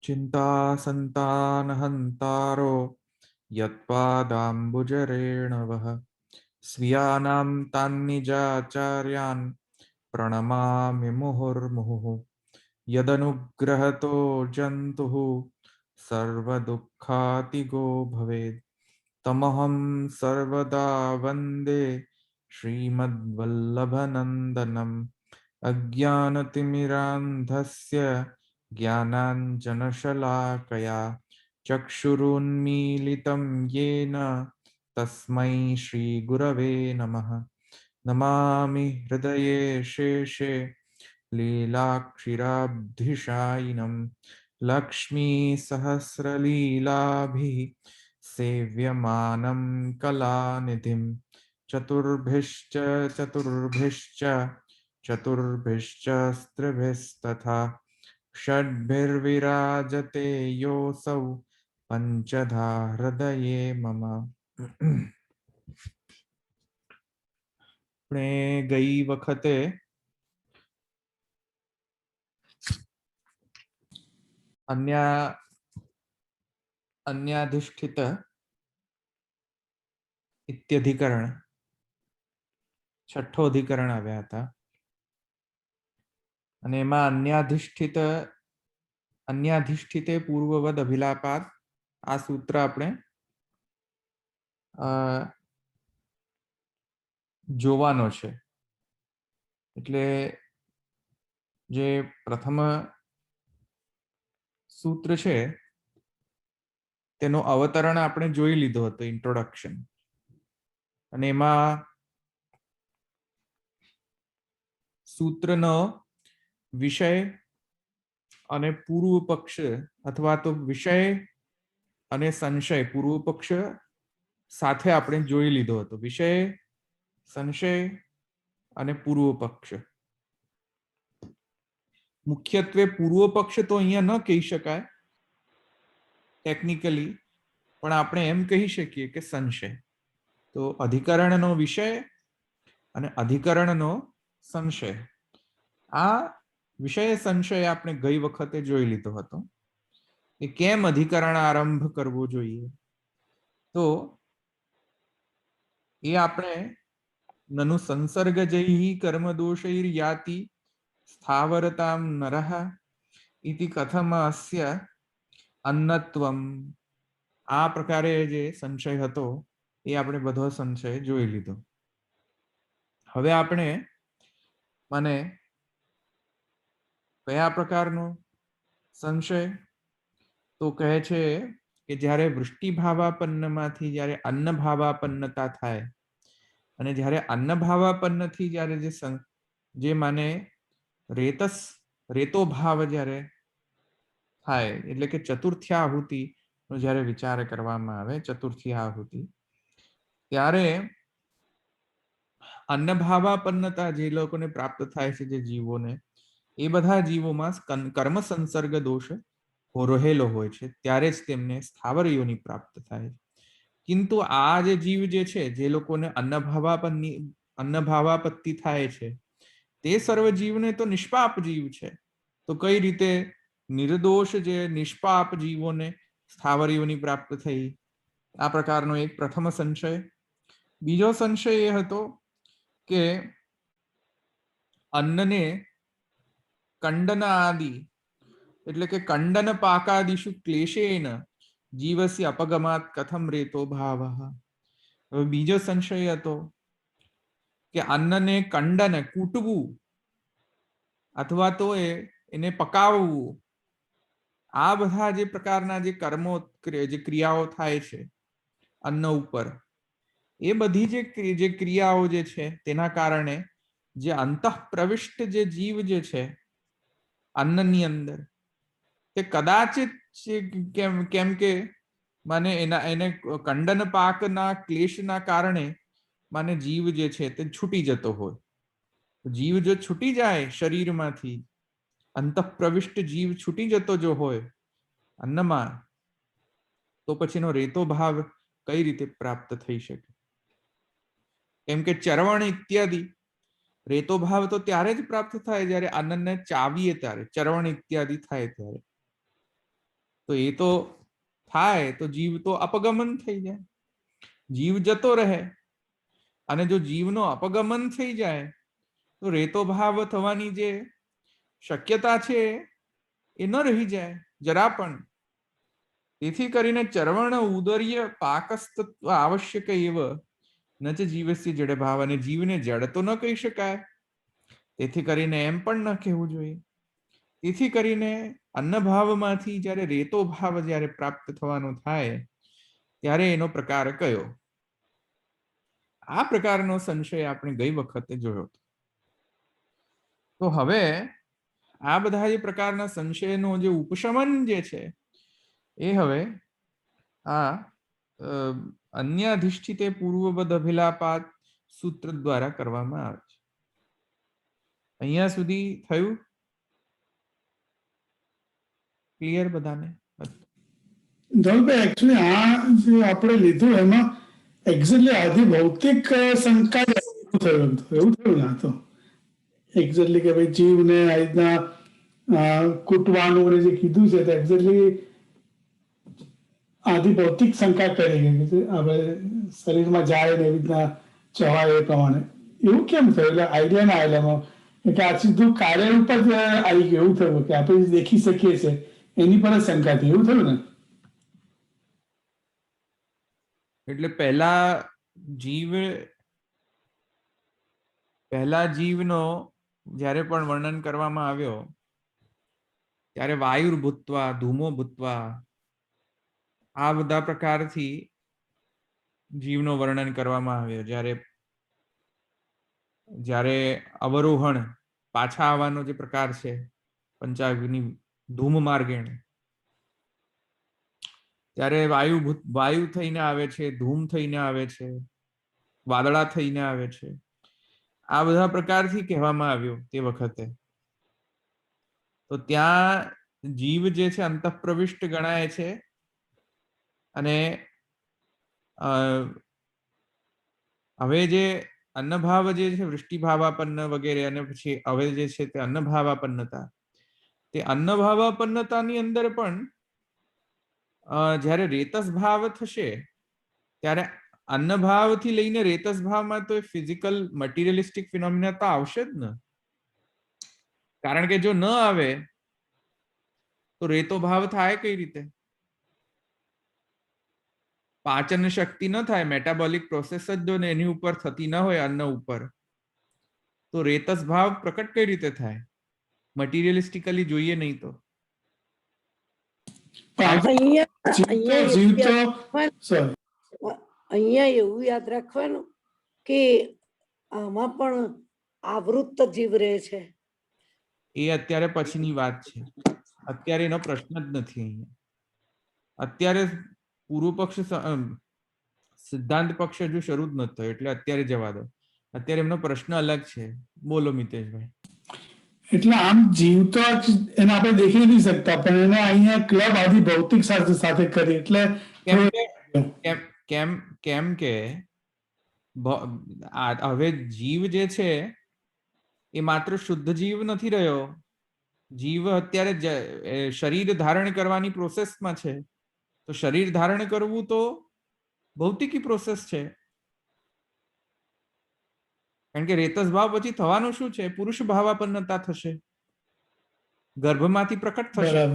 चिंता संतानहंतारो यत्पादाम्बुजरेणवः स्वीयानां तान्निजाचार्यान् प्रणमामि मुहुर्मुहुः यदनुग्रहतो जन्तुः सर्वदुःखातिगो भवेत् तमहं सर्वदा वन्दे श्रीमद्वल्लभनन्दनम् अज्ञानतिमिरान्धस्य ज्ञानाञ्जनशलाकया चक्षुरुन्मीलितं येन तस्मै श्रीगुरवे नमः। नमामि हृदये शेषे लीलाक्षिराब्धिशायिनं लक्ष्मीसहस्रलीलाभिः सेव्यमानं कलानिधिं चतुर्भिश्च चतुर्भिश्च चतुर्भिश्च स्त्रिभिस्तथा षड्भिर्विराजते योऽसौ पंचधा हृदये मम। આપણે ગઈ વખતે अन्याधिष्ठित इत्यधिकरण छठ्ठो अधिकरण આવ્યા હતા અને એમાં अन्याधिष्ठिते पूर्ववद अभिलापात आ सूत्र આપણે જોવાનો છે। એટલે જે પ્રથમ સૂત્ર છે તેનો અવતરણ આપણે જોઈ લીધો હતો, ઇન્ટ્રોડક્શન, અને એમાં સૂત્રનો વિષય અને પૂર્વ પક્ષ અથવા તો વિષય અને સંશય પૂર્વ પક્ષ સાથે આપણે જોઈ લીધો હતો। વિષય, સંશય અને પૂર્વ પક્ષ, મુખ્યત્વે પૂર્વ પક્ષ તો અહીંયા ન કહી શકાય ટેકનિકલી, પણ આપણે એમ કહી શકીએ કે સંશય। તો અધિકરણનો વિષય અને અધિકરણનો સંશય, આ વિષય સંશય આપણે ગઈ વખતે જોઈ લીધો હતો કે કેમ અધિકરણ આરંભ કરવો જોઈએ। તો એ આપણે નनु સંસર્ગજૈઃ કર્મદોષૈર્યાતિ સ્થાવરતામ નરઃ इति कथम अस्य अन्नत्वम, आ प्रकारे जे संशय हतो ए आपणे बधो संशय जोई लीधो। हवे आपणे माने कया प्रकारनो संशय, तो कहे छे के ज्यारे वृष्टि भावापन्नमांथी ज्यारे अन्न भावापन्नता थाय अने ज्यारे अन्न भावापन्न थी ज्यारे जे माने रेतो भाव ज्यारे थाय एटले के चतुर्थी आहुति नो ज्यारे विचार करवामां आवे, चतुर्थी आहुति त्यारे अन्न भावापन्नता जे लोकोने प्राप्त थाय छे जे जीवोने, ए बधा जीवोमां कर्म संसर्ग दोष रहेलो होय छे, त्यारे ज तेमने स्थावर योनि प्राप्त थाय। किंतु आ जे जीव जे छे जे लोकोने अन्न भावापत्ति थाय छे ते सर्व जीवने तो निष्पाप जीव छे। तो कई रीते निर्दोष जे निष्पाप जीवोने स्थावर योनि प्राप्त थई, आ प्रकारनो एक प्रथम संशय। बीजो संशय ए हतो के अन्नने कंडन आदि एटले के कंडन पाकादिषु क्लेशेन जीवस्य अपगमात् कथम रेतो भावः। बीजो संशय हतो के अन्नने कंडन कूटवू अथवा तो एने पकाववू, आ बधा जे प्रकारना जे कर्मो जे क्रियाओ थाय छे अन्न उपर, ए बधी जे क्रियाओ जे छे तेना कारणे जे अंतःप्रविष्ट जे जीव जे छे अन्ननी अंदर ते कदाचित केम के माने एने कंडन पाकना क्लेशना कारणे माने जीव जे छे ते छूटी जतो होय। जीव जो छूटी जाए शरीर मांथी, अंतःप्रविष्ट जीव छूटी जतो जो होय अन्नमा, तो पछीनो रेतो भाव कई रीते प्राप्त थई शके। केम के चरवण इत्यादि रेतो भाव तो त्यारे ज प्राप्त थाय ज्यारे अन्नने चावीए त्यारे, चरवण इत्यादि थाय त्यारे। તો એ તો થાય તો જીવ તો અપગમન થઈ જાય, જીવ જતો રહે. અને જો જીવનો અપગમન થઈ જાય તો રેતો ભાવ થવાની જે શક્યતા છે એ ન રહી જાય જરા પણ. તેથી કરીને ચર્વણ ઉદર્ય પાકસ્તત્વ આવશ્યક એવ ન જ જીવસ્ય જડ ભાવ, અને જીવને જડ તો ન કહી શકાય, તેથી કરીને એમ પણ ન કહેવું જોઈએ. તેથી કરીને અન્નભાવમાંથી જ્યારે રેતો ભાવ જ્યારે પ્રાપ્ત થવાનો થાય ત્યારે એનો પ્રકાર કયો? આ પ્રકારનો સંશય આપણે ગઈ વખતે જોયો હતો. તો હવે આ બધા જે પ્રકારના સંશયનો જે ઉપશમન જે છે એ હવે આ અન્યાધિષ્ઠિતે પૂર્વવદ અભિલાપાત સૂત્ર દ્વારા કરવામાં આવે છે. અહીંયા સુધી થયું ક્લિયર બધાને? ધવલભાઈ, એકચ્યુઅલી આ જે આપણે લીધું એમાં એક્ઝેક્ટલી આધી ભૌતિક શંકા થયું એવું ના તો એક્ઝેક્ટલી કે ભાઈ જીવને આ રીતના કૂટવાનું જે કીધું છે તો એક્ઝેક્ટલી આધી ભૌતિક શંકા કરી ગઈ છે આપણે શરીરમાં જાય ને એવી રીતના ચવાય એ પ્રમાણે. એવું કેમ થયું? એટલે આઈડિયા ના આવેલા એમાં કે આ સીધું કાર્ય ઉપર જ આવી ગયું, એવું થયું કે આપણે દેખી શકીએ છીએ એની પર જ શંકા થઈ, એવું થયું ને? એટલે પહેલા જીવનો જ્યારે પણ વર્ણન કરવામાં આવ્યો ત્યારે વાયુર ભૂતવા, ધૂમો ભૂતવા, આ બધા પ્રકારથી જીવનો વર્ણન કરવામાં આવ્યો. જ્યારે અવરોહણ પાછા આવવાનો જે પ્રકાર છે પંચાગ્નિ ધૂમ માર્ગેણ, ત્યારે વાયુ થઈને આવે છે, ધૂમ થઈને આવે છે, વાદળા થઈને આવે છે. આ બધા પ્રકારથી કહેવામાં આવ્યું તે વખતે. તો ત્યાં જીવ જે છે અંતઃપ્રવિષ્ટ ગણાય છે, અને હવે જે અન્નભાવ જે છે વૃષ્ટિભાવાપન્ન વગેરે, અને પછી હવે જે છે તે અન્નભાવાપન્નતા, તે અન્નભાવાપન્નતાની અંદર પણ જ્યારે રેતસ ભાવ થશે ત્યારે અન્નભાવથી લઈને રેતસ ભાવમાં તો ફિઝિકલ મટીરિયલિસ્ટિક ફિનોમિના તો આવશે જ ને. કારણ કે જો ન આવે તો રેતો ભાવ થાય કઈ રીતે? પાચન શક્તિ ન થાય, મેટાબોલિક પ્રોસેસ જ જો એની ઉપર થતી ન હોય અન્ન ઉપર, તો રેતસ ભાવ પ્રકટ કઈ રીતે થાય? મટીરિયલિસ્ટિકલી જોઈએ નહીં તો. અહીંયા એવું યાદ રાખવાનું કે આમાં પણ આવૃત્ત જીવ રહે છે. એ અત્યારે પછીની વાત છે, અત્યારે એનો પ્રશ્ન જ નથી. અહીંયા અત્યારે પૂર્વ પક્ષ સિદ્ધાંત પક્ષ હજુ શરૂ જ ન થયો, એટલે અત્યારે જવા દો. અત્યારે એમનો પ્રશ્ન અલગ છે. બોલો મિતેશભાઈ. એટલે આમ જીવ તો એને આપણે દેખી નથી શકતા, પણ એને અહીંયા ક્લબ આધી ભૌતિક શાસ્ત્ર સાથે કરી, એટલે કેમ કે હવે જીવ જે છે એ માત્ર શુદ્ધ જીવ નથી રહ્યો. જીવ અત્યારે શરીર ધારણ કરવાની પ્રોસેસમાં છે. તો શરીર ધારણ કરવું તો ભૌતિકી પ્રોસેસ છે. કારણ કે રેતસ ભાવ પછી થવાનું શું છે? પુરુષ ભાવાપન્નતા થશે, ગર્ભમાંથી પ્રકટ થશે.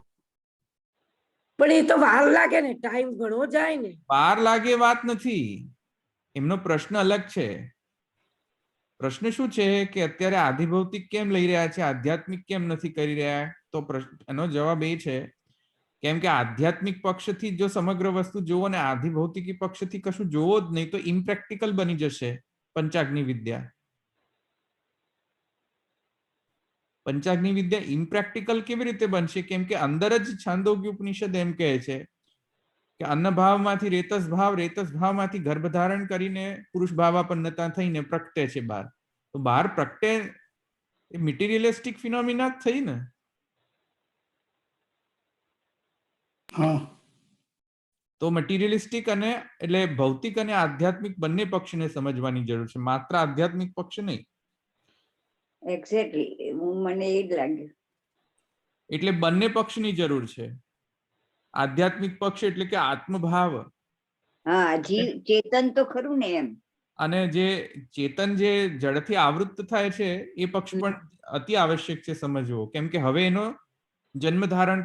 પણ એ તો વાર લાગે ને, ટાઈમ ઘણો જાય ને. વાર લાગે વાત નથી, એમનો પ્રશ્ન અલગ છે. પ્રશ્ન શું છે કે અત્યારે આધિભૌતિક કેમ લઈ રહ્યા છે, આધ્યાત્મિક કેમ નથી કરી રહ્યા? તો એનો જવાબ એ છે કેમ કે આધ્યાત્મિક પક્ષથી જો સમગ્ર વસ્તુ જોવો ને આધિભૌતિકી પક્ષથી કશું જોવો જ નહીં તો ઇમ્પ્રેક્ટિકલ બની જશે પંચાગ્નિ વિદ્યા. પંચાગ્નિ વિદ્યા ઇમ્પ્રેક્ટિકલ કેવી રીતે બનશે? કેમ કે અંદર જ છાંદોગ્ય ઉપનિષદ એમ કહે છે કે અન્ન ભાવમાંથી રેતસ ભાવમાંથી ગર્ભ ધારણ કરીને પુરુષ ભાવાપન્નતા થઈને પ્રગટે છે બહાર. તો બહાર પ્રગટે એ મટીરિયલિસ્ટિક ફિનોમિના જ થઈ ને. તો મટીરિયલિસ્ટિક અને એટલે ભૌતિક અને આધ્યાત્મિક બંને પક્ષને સમજવાની જરૂર છે, માત્ર આધ્યાત્મિક પક્ષ નહીં. એક્ઝેક્ટલી, મને એ જ લાગ્યું. એટલે બંને પક્ષની જરૂર છે. આધ્યાત્મિક પક્ષ એટલે કે આત્મભાવ, હા, જીવ ચેતન તો ખરું ને એમ. અને જે ચેતન જે જડથી આવૃત્ત થાય છે એ પક્ષ પણ અતિ આવશ્યક છે સમજવો, કેમ કે હવે એનો જન્મ ધારણ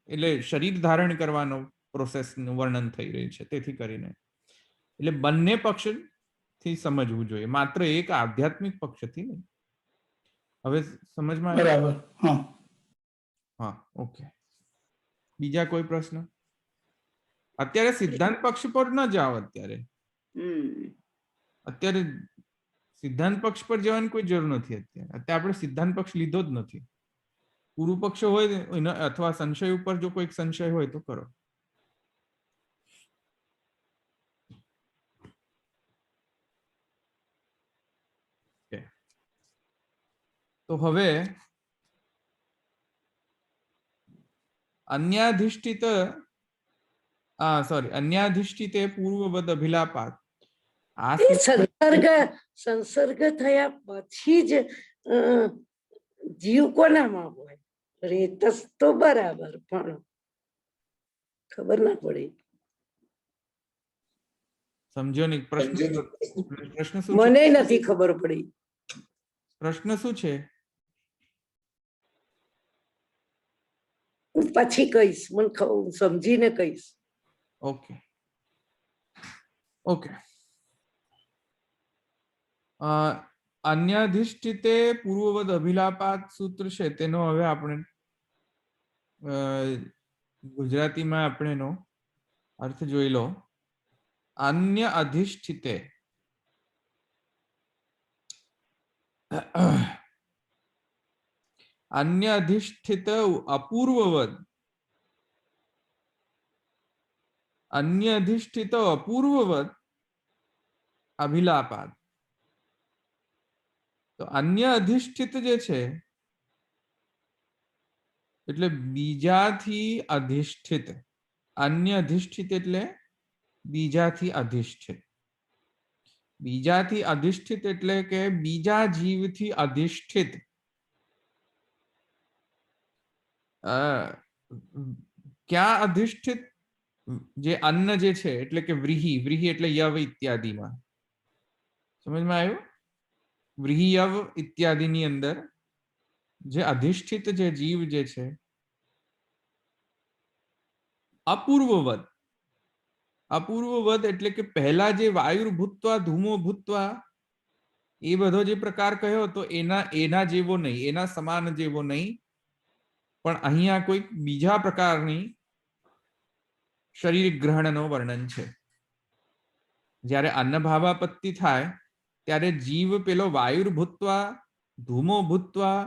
એટલે શરીર ધારણ કરવાનો પ્રોસેસનું વર્ણન થઈ રહ્યું છે. તેથી કરીને એટલે બંને પક્ષથી સમજવું જોઈએ, માત્ર એક આધ્યાત્મિક પક્ષથી નહીં. હવે સમજમાં આવ્યું? બરાબર. હા, હા, ઓકે. બીજા કોઈ પ્રશ્ન? અત્યારે સિદ્ધાંત પક્ષ પર ન જાઓ. અત્યારે સિદ્ધાંત પક્ષ પર જવાની કોઈ જરૂર નથી. અત્યારે આપણે સિદ્ધાંત પક્ષ લીધો જ નથી. પૂર્વ પક્ષ હોય અથવા સંશય ઉપર જો કોઈ સંશય હોય તો કરો. તો હવે અન્યાધિષ્ઠિતે પૂર્વવદ અભિલાપાત. આ એ સંસર્ગ થયા પછી જ જીવ કોનામાં હોય? રેતસ તો બરાબર, પણ ખબર ના પડી. સમજો નહીં પ્રશ્ન શું છે? મને નથી ખબર પડી. પ્રશ્ન શું છે? હું પછી કહીશ, મને સમજીને કહીશ. Okay okay. અન્યાધિષ્ઠિતે પૂર્વવદ અભિલાપાત સૂત્ર છે, તેનો હવે આપણે ગુજરાતીમાં આપણે એનો અર્થ જોઈ લો. અન્ય અધિષ્ઠિતે અન્ય અધિષ્ઠિત અપૂર્વવદ, અન્ય અધિષ્ઠિત અપૂર્વવદ અભિલાપાત. તો અન્ય અધિષ્ઠિત જે છે એટલે બીજાથી અધિષ્ઠિત. અન્ય અધિષ્ઠિત એટલે બીજાથી અધિષ્ઠિત. બીજાથી અધિષ્ઠિત એટલે કે બીજા જીવથી અધિષ્ઠિત. ક્યાં અધિષ્ઠિત? જે અન્ન જે છે એટલે કે વ્રીહી, વ્રીહી એટલે યવ ઇત્યાદિમાં. સમજમાં આવ્યું? વ્રીહી યવ ઇત્યાદિની અંદર જે અધિષ્ઠિત જે જીવ જે છે અપૂર્વવદ. અપૂર્વવદ એટલે કે પહેલા જે વાયુ ભૂતવા ધૂમો ભૂતવા એ બધો જે પ્રકાર કહ્યો તો એના જેવો નહીં, એના સમાન જેવો નહીં, પણ અહીંયા કોઈ બીજા પ્રકારની શરીર ગ્રહણનો વર્ણન છે. જ્યારે અન્નભાવાપત્તિ થાય ત્યારે જીવ પેલો વાયુ ભૂતવા ધૂમો ભૂતવા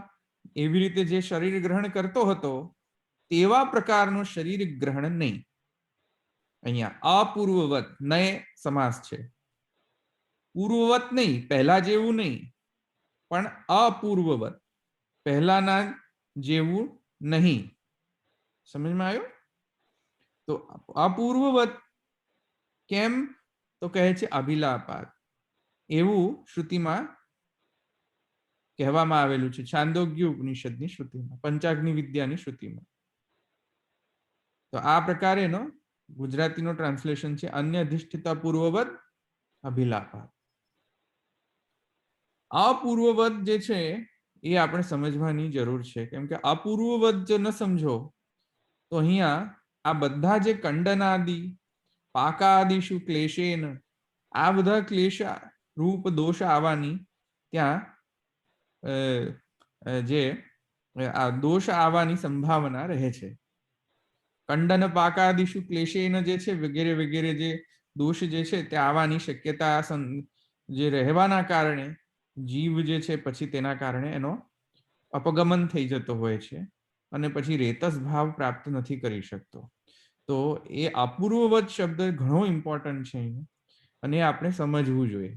એવી રીતે જે શરીર ગ્રહણ કરતો હતો તેવા પ્રકારનું શરીર ગ્રહણ નહીં. અહીંયા અપૂર્વવત નય સમાસ છે. પૂર્વવત નહીં, પહેલા જેવું નહીં, પણ અપૂર્વવત, પહેલાના જેવું નહીં. સમજમાં આવ્યું? તો અપૂર્વવત કેમ? તો કહે છે અભિલાપાત. એવું શ્રુતિમાં કહેવામાં આવેલું છે, છાંદોગ્ય ઉપનિષદની શ્રુતિમાં, પંચાગ્નિ વિદ્યાની શ્રુતિમાં. તો આ પ્રકારેનો ગુજરાતીનો ટ્રાન્સલેશન છે અન્ય અધિષ્ઠિતા પૂર્વવદ અભિલાપાત. અપૂર્વવદ જે છે એ આપણે સમજવાની જરૂર છે, કેમ કે અપૂર્વવદ જો ન સમજો તો અહીંયા આ બધા જે કંડનાદિ પાકાદિશુ ક્લેશેન, આ બધા ક્લેશ રૂપ દોષ આવવાની ત્યાં જે આ દોષ આવવાની સંભાવના રહે છે. કંડન પાકાદિશુ ક્લેશેન જે છે વગેરે વગેરે જે દોષ જે છે તે આવવાની શક્યતા જે રહેવાના કારણે જીવ જે છે પછી તેના કારણે એનો અપગમન થઈ જતો હોય છે અને પછી રેતસ ભાવ પ્રાપ્ત નથી કરી શકતો. તો એ અપૂર્વવત શબ્દ ઘણો ઇમ્પોર્ટન્ટ છે અને આપણે સમજવું જોઈએ.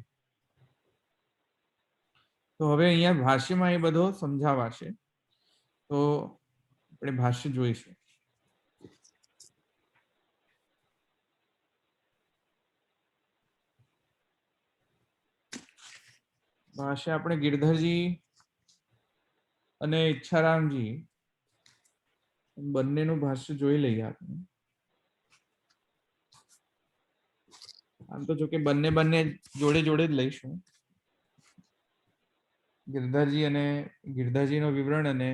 તો હવે અહીંયા ભાષ્યમાં એ બધો સમજાવાશે, તો આપણે ભાષ્ય જોઈશું. ભાષ્ય આપણે ગિરધરજી અને ઈચ્છારામજી બંનેનું ભાષ્ય જોઈ લઈએ આપણે. આમ તો જો કે બંને બંને જોડે જોડે જ લઈશું. ગિરધરજીનો વિવરણ અને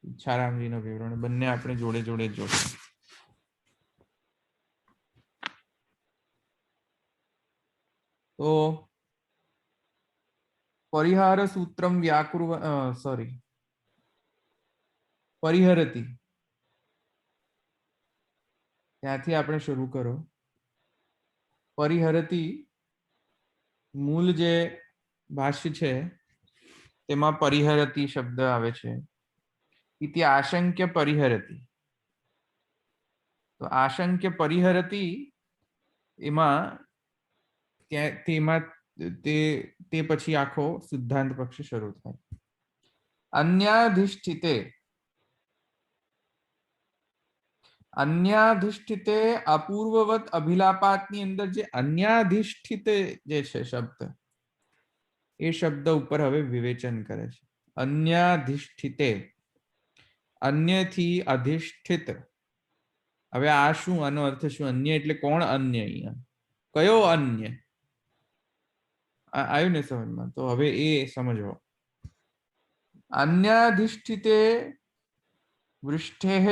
ઈચ્છારામજીનો વિવરણ બંને આપણે જોડે જોડે જ જોશું. તો પરિહાર સૂત્રમ વ્યાકૃવ પરિહરતી, ત્યાંથી આપણે શરૂ કરો. પરિહરતી મૂળ જે ભાષ્ય છે તેમાં પરિહરતી શબ્દ આવે છે. ઇતિ આશંક્ય પરિહરતી. તો આશંક્ય પરિહરતી એમાં તેમાં તે પછી આખો સિદ્ધાંત પક્ષ શરૂ થાય. અન્યાધિષ્ઠિતે અપૂર્વવત અભિલાપાતની અંદર જે અન્યાધિષ્ઠિતે જે છે શબ્દ, એ શબ્દ ઉપર હવે વિવેચન કરે છે. અન્યાધિષ્ઠિતે, અન્યથી અધિષ્ઠિત. હવે આ શું, આનો અર્થ શું? અન્ય એટલે કોણ? અન્ય અહીંયા કયો અન્ય આવ્યું ને સમજમાં? તો હવે એ સમજો. અન્યાધિષ્ઠિતે વૃષ્ટેઃ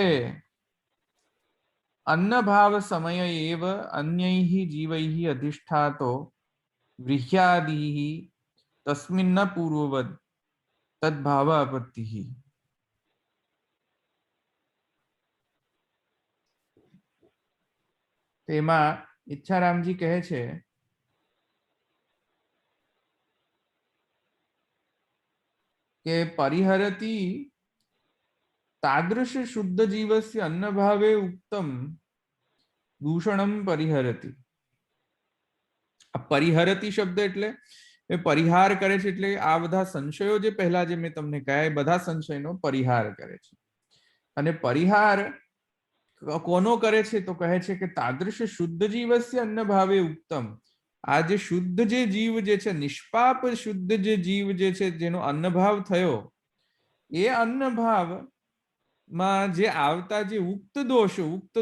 અન્નભાવ સમય એવ અન્યૈઃ જીવૈઃ અધિષ્ઠાતો ગૃહ્યાદિઃ તસ્મિન્ન પૂર્વવદ તદ્ભાવ આપત્તિઃ. તેમાં ઈચ્છારામજી કહે છે કે પરિહરતી તાદૃશ શુદ્ધ જીવસ્ય અન્નભાવે ઉક્તમ દૂષણમ પરિહરતી. આ પરિહરતી શબ્દ એટલે એ પરિહાર કરે છે, એટલે આ બધા સંશયો જે પહેલા જે મેં તમને કહ્યા એ બધા સંશયનો પરિહાર કરે છે. અને પરિહાર કોનો કરે છે? તો કહે છે કે તાદૃશ શુદ્ધ જીવસ્ય અન્નભાવે ઉક્તમ. આ જે શુદ્ધ જે જીવ જે છે, નિષ્પાપ શુદ્ધ જે જીવ જે છે, જેનો અન્નભાવ થયો, એ અન્નભાવ માં જે આવતા જે ઉક્ત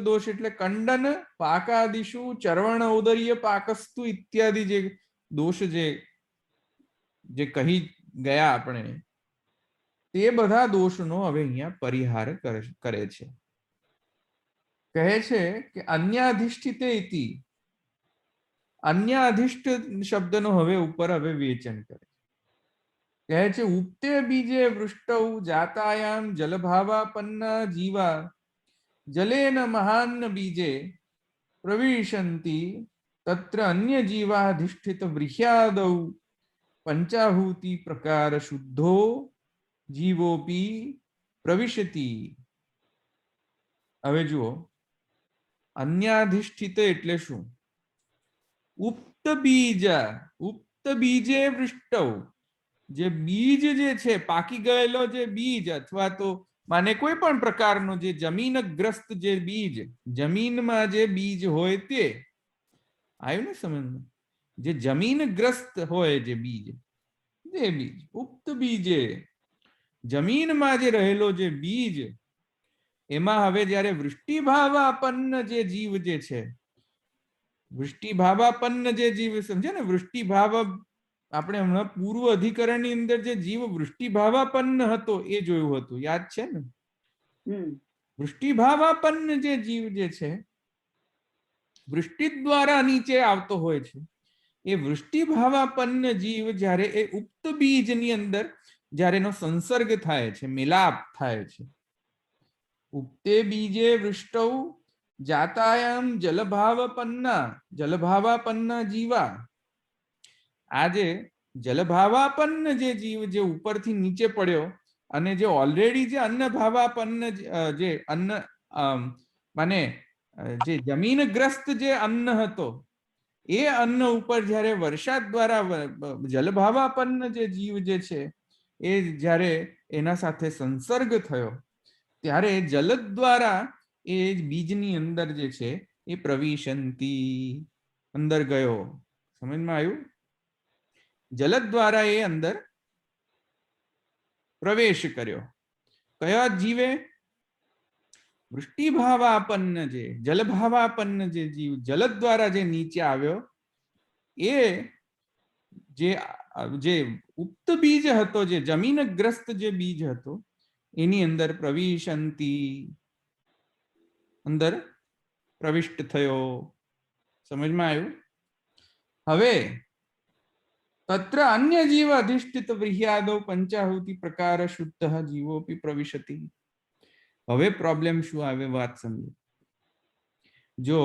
દોષ એટલે કંડન પાકાદિશુ ચર્વણ ઔદર્ય પાકસ્તુ ઇત્યાદિ જે દોષ જે કહી ગયા આપણે, તે બધા દોષનો હવે અહીંયા પરિહાર કરે છે. કહે છે કે અન્યાધિષ્ઠિતે ઇતિ, અન્યાધિષ્ઠ શબ્દનો હવે ઉપર હવે વિવેચન કરે. કહે છે ઉક્તે બીજે વૃષ્ટૌ જાતાયામ જલભાવાપન્ના જીવા જલેન મહાન બીજે પ્રવિશંતિ તત્ર અન્ય જીવાધિષ્ઠિત વૃહ્યાદૌ પંચાહૂતિ પ્રકાર શુદ્ધો જીવોપી પ્રવિશતિ. હવે જુઓ, અન્યાધિષ્ઠિત એટલે શું? ઉક્ત બીજે વૃષ્ટૌ, જે બીજ જે છે, પાકી ગયેલો જે બીજ, અથવા તો માને કોઈ પણ પ્રકારનો જે જમીનગ્રસ્ત જે બીજ, જમીનમાં જે બીજ હોય તે આવ્યું ને સમજમાં? જે જમીનગ્રસ્ત હોય જે બીજ, ઉક્ત બીજે, જમીનમાં જે રહેલો જે બીજ, એમાં હવે જયારે વૃષ્ટિભાવાપન્ન જે જીવ જે છે, વૃષ્ટિભાવાપન્ન જે જીવ, સમજે ને? વૃષ્ટિભાવ આપણે હમણાં પૂર્વ અધિકરણની અંદર જે જીવ વૃષ્ટિભાવાપન્ન હતો એ જોયું હતું, યાદ છે ને? વૃષ્ટિભાવાપન્ન જે જીવ જે છે, વૃષ્ટિ દ્વારા નીચે આવતો હોય છે, એ વૃષ્ટિભાવાપન્ન જીવ જ્યારે એ ઉક્ત બીજની અંદર જ્યારે એનો સંસર્ગ થાય છે, મિલાપ થાય છે, ઉક્તે બીજે વૃષ્ટૌ જાતાયામ જલભાવાપન્ના જીવા. આજે જલભાવાપન્ન જે જીવ જે ઉપરથી નીચે પડ્યો અને જે ઓલરેડી જે અન્નભાવાપન્ન જે અન્ન માને જે જમીનગ્રસ્ત જે અન્ન હતો, એ અન્ન ઉપર જ્યારે વરસાદ દ્વારા જલભાવાપન્ન જે જીવ જે છે એ જ્યારે એના સાથે સંસર્ગ થયો, ત્યારે જલ દ્વારા એ બીજની અંદર જે છે એ પ્રવિશંતિ, અંદર ગયો. સમજમાં આવ્યું? જલ દ્વારા એ અંદર પ્રવેશ કર્યો. કયા જીવે? વૃષ્ટિભાવાપન્ન જે જલભાવાપન્ન જે જીવ જલ દ્વારા જે નીચે આવ્યો એ જે ઉક્ત બીજ હતો, જે જમીનગ્રસ્ત જે બીજ હતો એની અંદર પ્રવિશંતી, અંદર પ્રવિષ્ટ થયો. સમજમાં આવ્યું? હવે તત્ર અન્ય જીવ અધિષ્ઠિત વ્રીહ્યાદો પંચાહુતિ પ્રકાર શુદ્ધ જીવોપી પ્રવિશતિ. હવે પ્રોબ્લેમ શું આવે વાત સમજો. જો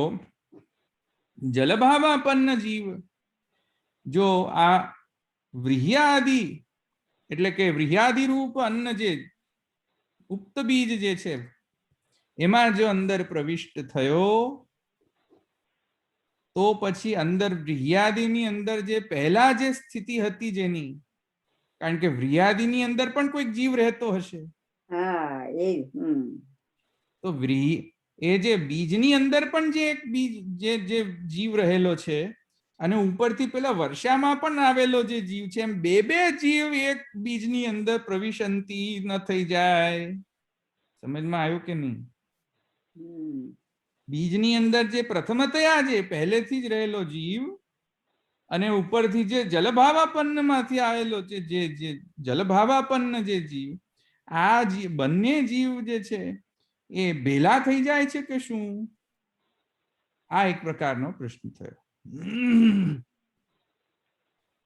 જલભાવાપન્ન જીવ જો આ વ્રીહ્યાદિ એટલે કે વ્રીહ્યાદિ રૂપ અન્ન જે ઉક્ત બીજ જે છે એમાં જો અંદર પ્રવિષ્ટ થયો તો પછી અંદર વ્રીહ્યાદિની અંદર જે પહેલા જે સ્થિતિ હતી જેની, કારણ કે વ્રીહ્યાદિની અંદર પણ કોઈક જીવ રહેતો હશે, હા એ તો એ જે બીજની અંદર પણ જે એક બીજ જે જીવ રહેલો છે અને ઉપરથી પેલા વર્ષામાં પણ આવેલો જે જીવ છે, એમ બે જીવ એક બીજની અંદર પ્રવિશંતી ન થઈ જાય. સમજમાં આવ્યું કે નહીં? બીજની અંદર જે પ્રથમતયા જે પહેલેથી જ રહેલો જીવ અને ઉપરથી જે જલભાવાપન્ન માંથી આવેલો છે જે જલભાવાપન્ન જે જીવ, આ બંને જીવ જે છે એ ભેલા થઈ જાય છે કે શું? આ એક પ્રકારનો પ્રશ્ન થયો.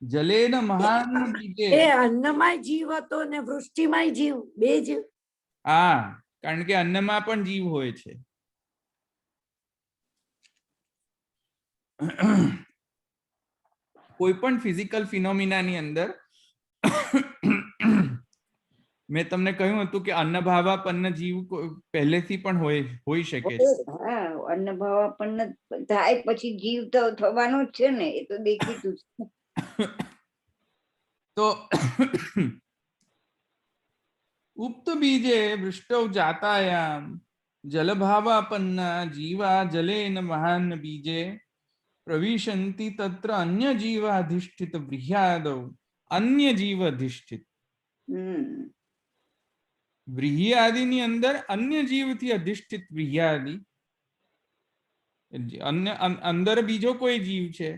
જલેન મહાન બીજે, એ અન્નમય જીવ હતો ને વૃષ્ટિમય જીવ બે જીવ. હા, કારણ કે અન્નમાં પણ જીવ હોય છે. કોઈ પણ ફિઝિકલ ફિનોમિનાની અંદર મેં તમને કહ્યું હતું કે અન્નભાવાપન્ન જીવ પહેલેથી પણ હોઈ શકે છે. હા, અન્નભાવાપન્ન થાય પછી જીવ તો થવાનો જ છે ને, એ તો દેખીતું છે. તો ઉક્ત બીજે વૃષ્ટૌ જાતાયામ જલભાવાપન્ના જીવા જલેન મહાન બીજે પ્રવિશંતિ તત્ર અન્ય જીવાધિષ્ઠિત વ્રીહ્યાદૌ. અન્ય જીવ અધિષ્ઠિત વ્રીહ્યાદિની અંદર અન્ય જીવથી અધિષ્ઠિત વ્રીહ્યાદિ, અંદર બીજો કોઈ જીવ છે.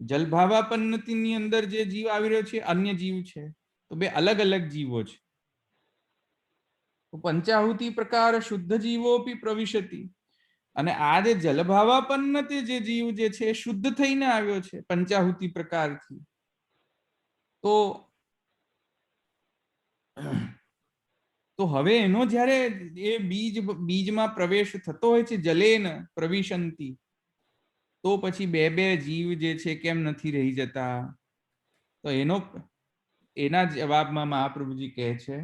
જલભાવાપન્નતિની અંદર જે જીવ આવી રહ્યો છે અન્ય જીવ છે, તો બે અલગ અલગ જીવો છે. પંચાહુતિ પ્રકાર શુદ્ધ જીવોપી પ્રવિશતિ. અને આ જે જલભાવાપન્ન જે જીવ જે છે શુદ્ધ થઈને આવ્યો છે પંચાહુતિ પ્રકારથી, તો હવે એનો જ્યારે એ બીજમાં પ્રવેશ થતો હોય છે, જલેન પ્રવિશંતિ, તો પછી બે જીવ જે છે કેમ નથી રહી જતા? તો એના જવાબમાં મહાપ્રભુજી કહે છે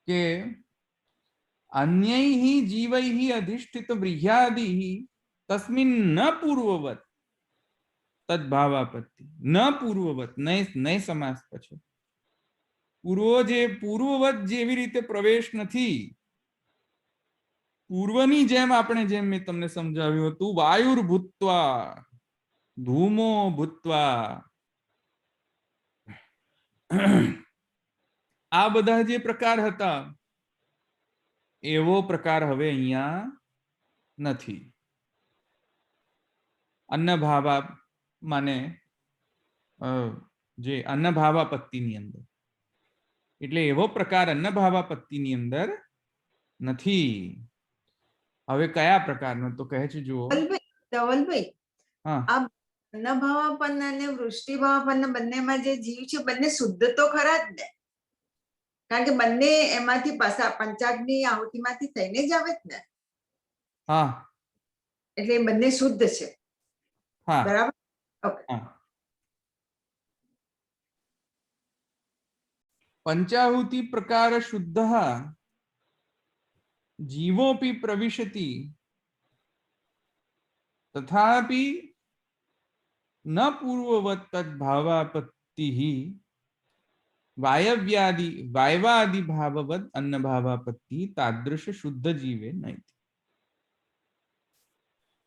કે અન્યૈઃ જીવૈઃ અધિષ્ઠિત વ્રીહ્યાદિઃ તસ્મિન ન પૂર્વવત તદ્ભાવાપત્તિ. ન પૂર્વવત, નય સમાસ પછી પૂર્વવત જેવી રીતે પ્રવેશ નથી. પૂર્વની જેમ આપણે જેમ મેં તમને સમજાવ્યું હતું, વાયુર ભૂત્વા ધૂમો ભૂત્વા, આ બધા જે પ્રકાર હતા એવો પ્રકાર હવે અહીંયા નથી. અન્નભાવા માને જે અન્નભાવાપત્તિની અંદર, એટલે એવો પ્રકાર અન્નભાવાપત્તિની અંદર નથી. હવે કયા પ્રકારનો? તો કહે છે જુઓ. ધવલભાઈ, હા, આ અન્નભાવાપન્ન અને વૃષ્ટિભાવાપન્ન બંનેમાં જે જીવ છે બંને શુદ્ધ તો ખરા જ ને, કારણ કે બંને એમાંથી પંચાગ્નિ આહુતિમાંથી થઈને જ આવે જ ને. હા, એટલે એ બંને શુદ્ધ છે, હા, બરાબર? ઓકે. હા. પંચાહુતિ પ્રકાર શુદ્ધ જીવોપી પ્રવિશતિ તથાપि ન પૂર્વવત તદ્ભાવાપત્તિ વાયવાદि ભાવવદ અન્નભાવાપત્તિ તાદૃશ શુદ્ધ જીવે નહિ.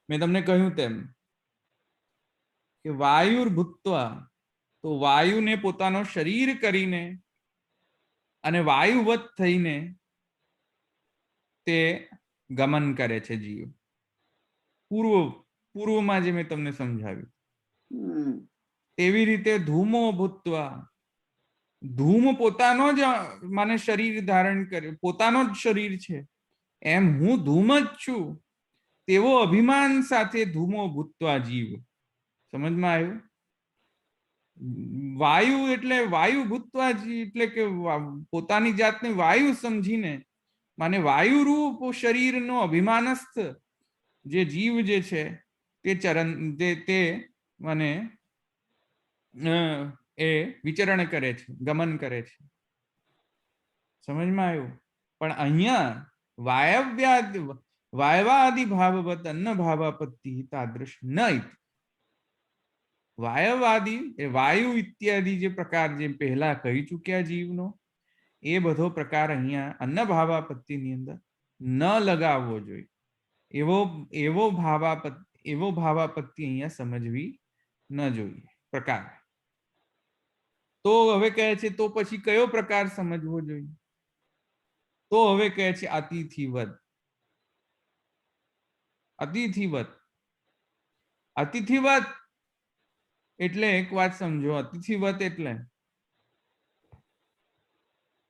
મેં તમને કહ્યું તેમ કે વાયુર ભૂત્વા, તો વાયુને પોતાનો શરીર કરીને અને વાયુવત થઈને તે ગમન કરે છે જીવ. પૂર્વમાં જે મેં તમને સમજાવ્યું તેવી રીતે ધૂમો ભૂત્વા, ધૂમ પોતાનો જ માને શરીર ધારણ કરે, પોતાનો જ શરીર છે એમ હું ધૂમ જ છું તેવો અભિમાન સાથે ધૂમો ભૂત્વા જીવ. સમજમાં આવ્યું? વાયુ એટલે વાયુ ભૂત્વા જીવ એટલે કે પોતાની જાતને વાયુ સમજીને માને વાયુ રૂપ શરીરનો અભિમાનસ્થ જે જીવ જે છે તે ચરણ તે મને એ વિચરણ કરે છે, ગમન કરે છે. સમજમાં આવ્યું? પણ અહીંયા વાયવાદિ ભાવવત અન્ન ભાવાપત્તિ તાદૃશ ન ઇતિ. વાયવાદી એ વાયુ ઇત્યાદિ જે પ્રકાર જે પહેલા કહી ચૂક્યા જીવનો એ બધો પ્રકાર અહીંયા અન્ન ભાવાપત્તિની અંદર ન લગાવવો જોઈએ. એવો ભાવાપત્તિ અહીંયા સમજવી ન જોઈએ પ્રકાર. તો હવે કહે છે તો પછી કયો પ્રકાર સમજવો જોઈએ? તો હવે કહે છે અતિથિવત. અતિથિવત અતિથિવત એટલે એક વાત સમજો. અતિથિવત એટલે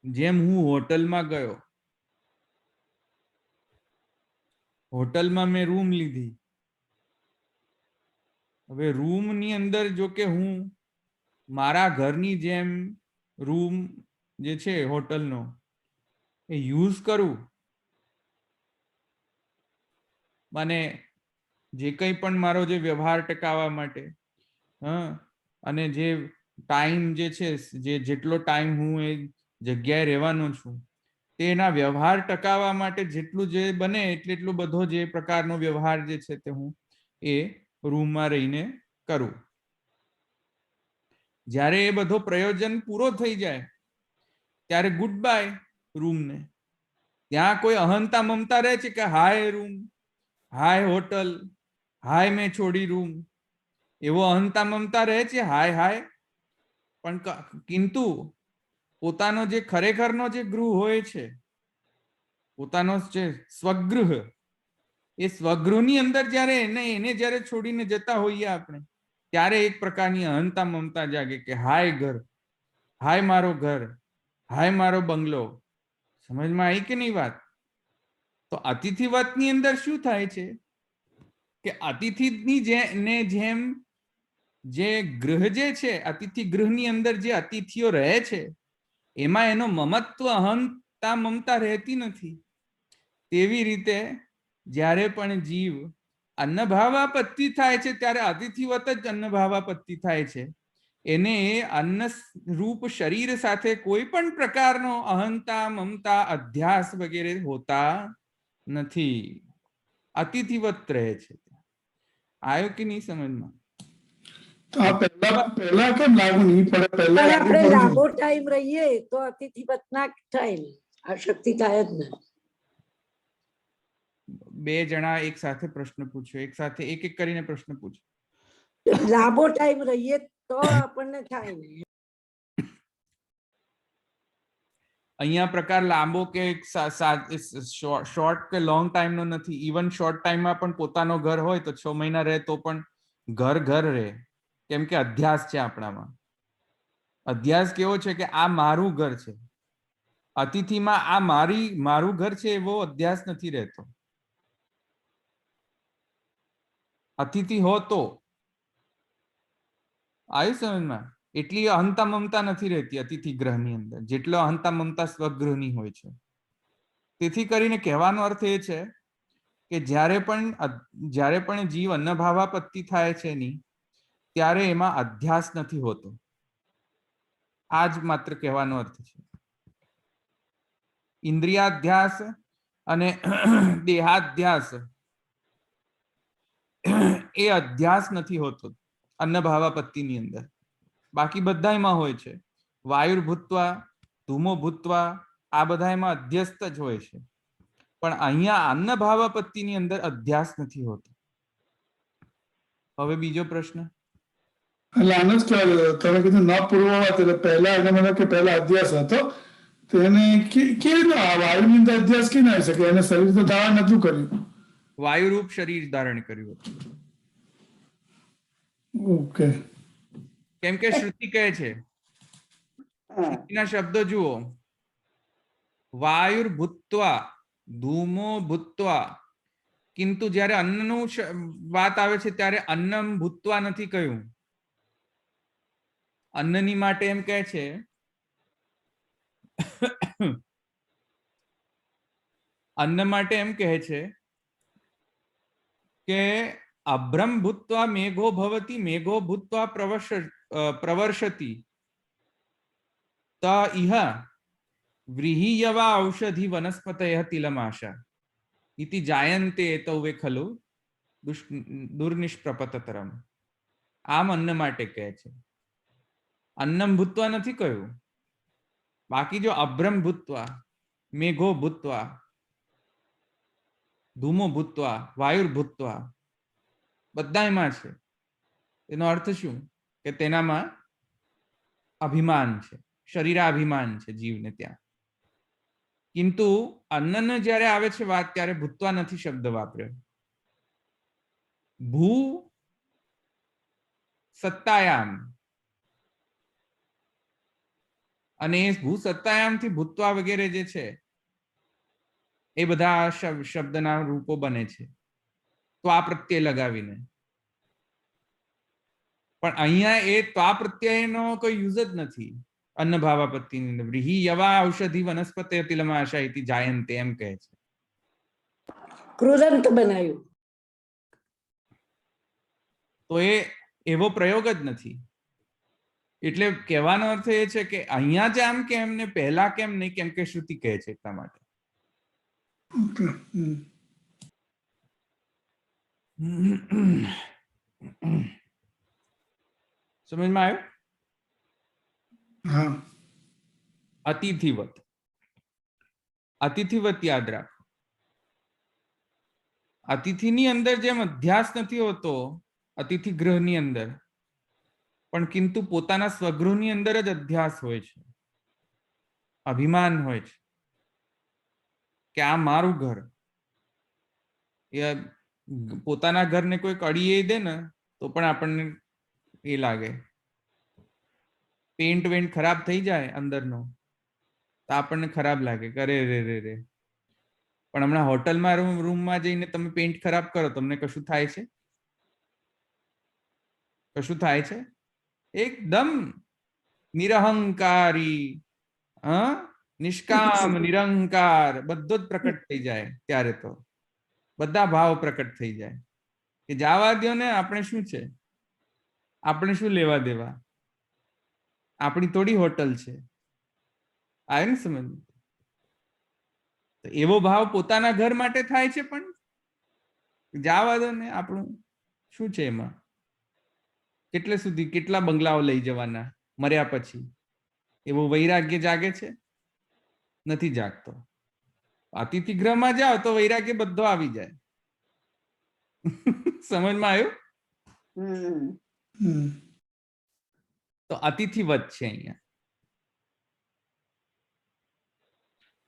જેમ હું હોટલમાં ગયો, હોટલમાં મેં રૂમ લીધી. હવે રૂમની અંદર જો કે હું મારા ઘરની જેમ રૂમ જે છે હોટલનો એ યુઝ કરું, મને જે કંઈ પણ મારો જે વ્યવહાર ટકાવવા માટે અને જે ટાઈમ જે છે, જેટલો ટાઈમ હું એ જગ્યાએ રહેવાનો છું તેના વ્યવહાર ટકાવવા માટે જેટલું જે બને એટલો બધો જે પ્રકારનો વ્યવહાર જે છે તે હું એ રૂમમાં રહીને કરું. જ્યારે એ બધો પ્રયોજન પૂરો થઈ જાય ત્યારે ગુડ બાય રૂમને. ત્યાં કોઈ અહંતા મમતા રહે છે કે હાય રૂમ, હાય હોટલ, હાય મેં છોડી રૂમ, એવો અહંતા મમતા રહે છે હાય હાય. પણ કિંતુ પોતાનો જે ખરેખરનો જે ગૃહ હોય છે, પોતાનો જે સ્વગૃહ, એ સ્વગૃહની અંદર જ્યારે એને જ્યારે છોડીને જતા હોઈએ આપણે ત્યારે એક પ્રકારની અહંતા મમતા જાગે કે હાય ઘર, હાય મારો ઘર, હાય મારો બંગલો. સમજમાં આવી કે નહીં વાત? તો અતિથિવતની અંદર શું થાય છે કે અતિથિની જેમ જે ગૃહ જે છે, અતિથિ ગૃહની અંદર જે અતિથિઓ રહે છે એમાં એનો મમત્વ અહંતા મમતા રહેતી નથી. તેવી રીતે જ્યારે પણ જીવ અન્નભાવાપત્તિ થાય છે ત્યારે અતિથિવત જ અન્નભાવાપત્તિ થાય છે. એને અન્ન રૂપ શરીર સાથે કોઈ પણ પ્રકારનો અહંતા મમતા અધ્યાસ વગેરે હોતા નથી. અતિથિવત રહે છે. આવ્યો કે નહીં સમજમાં? તો આ પહેલા કેમ લાગુ નહીં પડે? પહેલા અને લાગુ આપણે પડવું લાંબો જોઈએ. ટાઈમ રહીએ તો અતિથિવત ના થાય ને, આ શક્તિ થાય જ ને. બે જણા એક સાથે પ્રશ્ન પૂછ્યો, એક સાથે એક કરીને પ્રશ્ન પૂછ્યો. લાંબો ટાઈમ રહીએ તો આપણને થાય ને. અહીંયા પ્રકાર લાંબો કે શોર્ટ કે લોંગ ટાઈમ નો નથી. ઇવન શોર્ટ ટાઈમમાં પણ પોતાનો ઘર હોય તો 6 મહિના રહે તો પણ ઘર રહે. કેમ કે અધ્યાસ છે આપણામાં. અધ્યાસ કેવો છે કે આ મારું ઘર છે. અતિથિમાં આ મારું ઘર છે એવો અધ્યાસ નથી રહેતો. અતિથિ હો તો આવી સમજમાં એટલી અહંતા મમતા નથી રહેતી અતિથિ ગ્રહની અંદર જેટલો અહંતા મમતા સ્વગૃહની હોય છે. તેથી કરીને કહેવાનો અર્થ એ છે કે જ્યારે પણ જીવ અન્નભાવાપત્તિ થાય છે ની ત્યારે એમાં અધ્યાસ નથી હોતો. આ જ માત્ર કહેવાનો અર્થ છે. ઇન્દ્રિયાધ્યાસ અને દેહાધ્યાસ એ અધ્યાસ નથી હોતો અન્નભાવાપત્તિની અંદર. બાકી બધામાં હોય છે. વાયુ ભૂતવા, ધૂમો ભૂતવા, આ બધામાં અધ્યસ્ત જ હોય છે. પણ અહીંયા અન્નભાવાપત્તિની અંદર અધ્યાસ નથી હોતો. હવે બીજો પ્રશ્ન. એટલે આને જ કહેવાય, તમે કીધું ન પૂર્વવત એટલે પહેલા એને મને કે પહેલા અધ્યાસ હતો તો એને કેવી રીતે આ વાયુની અંદર અધ્યાસ કેમ આવી શકે? એને શરીર તો ધારણ નતું કર્યું. વાયુરૂપ શરીર ધારણ કર્યું હતું. ઓકે. કેમ કે શ્રુતિ કહે છે, શ્રુતિના શબ્દો જુઓ, વાયુર્ભૂત્વા ધૂમો ભૂત્વા, કિંતુ જ્યારે અન્નનું વાત આવે છે ત્યારે અન્નમ ભૂત્વા નથી કહ્યું. અન્નની માટે એમ કહે છે અન્ન માટે એમ કહે છે કે અભ્રમ ભૂત્વા મેઘો ભવતી મેઘો ભૂત્વા પ્રવર્ષતિ ત ઇહ વ્રીહિયવા ઔષધિ વનસ્પતયઃ તિલમાશા ઇતિ જાયન્તે તૌવે ખલુ દુર્નિષ્પ્રપતતરમ. આમ અન્ન માટે કહે છે. અન્નમ ભૂત્વા નથી કહ્યું. બાકી જો અભ્રમ ભૂત્વા, મેઘો ભૂત્વા, ધૂમો ભૂત્વા, વાયુર ભૂત્વા બધામાં છે. એનો અર્થ શું? કે તેનામાં અભિમાન છે, શરીરાભિમાન છે જીવને ત્યાં. કિંતુ અન્નને જ્યારે આવે છે વાત ત્યારે ભૂત્વા નથી શબ્દ વાપર્યો. ભૂ સત્તાયામ, અને એ ભૂ સત્તાયામ થી ભૂત્વા વગેરે જે છે એ બધા શબ્દના રૂપો બને છે તો આ પ્રત્યય લગાવીને. પણ અહીંયા એ ત્વા પ્રત્યયનો કોઈ યુઝ જ નથી. અન્ન ભાવાપત્તિની અંદર વ્રીહિ યવા ઔષધિ વનસ્પતે તિલમાશા ઇતિ જાયન્તે એમ કહે છે. કૃદંત બનાવ્યું. તો એ એવો પ્રયોગ જ નથી. એટલે કહેવાનો અર્થ એ છે કે અહીંયા જ આમ કેમ ને પહેલા કેમ નહીં, કેમ કે શ્રુતિ કહે છે એટલા માટે. ઓકે. સમજમાં આવ્યું? હા. અતિથિવત, અતિથિવત યાદ રાખો. અતિથિની અંદર જેમ અધ્યાસ નથી હોતો અતિથિ ગૃહની અંદર, પણ કિંતુ પોતાના સ્વગૃહની અંદર જ અધ્યાસ હોય છે, અભિમાન હોય છે કે આ મારું ઘર. એ પોતાના ઘરને કોઈ અડીએ દે ને તો પણ આપણને એ લાગે. પેન્ટ વેન્ટ ખરાબ થઈ જાય અંદરનો તો આપણને ખરાબ લાગે, કરે રે રે રે. પણ હમણાં હોટલમાં રૂમમાં જઈને તમે પેન્ટ ખરાબ કરો, તમને કશું થાય છે? કશું થાય છે? એકદમ નિરહંકારી, નિષ્કામ નિરંકાર બધો જ પ્રકટ થઈ જાય. ત્યારે તો બધા ભાવ પ્રકટ થઈ જાય કે જાવા દો ને, આપણે શું છે, આપણે શું લેવા દેવા, આપણી થોડી હોટલ છે. આવે ને સમજ? એવો ભાવ પોતાના ઘર માટે થાય છે, પણ જાવા દો ને, આપણું શું છે એમાં? કેટલે સુધી કેટલા બંગલાઓ લઈ જવાના મર્યા પછી? એવો વૈરાગ્ય જાગે છે? નથી જાગતો. અતિથિ ગૃહમાં જાઓ તો વૈરાગ્ય બધો આવી જાય. સમજમાં આવ્યું? તો અતિથિવત છે અહીંયા.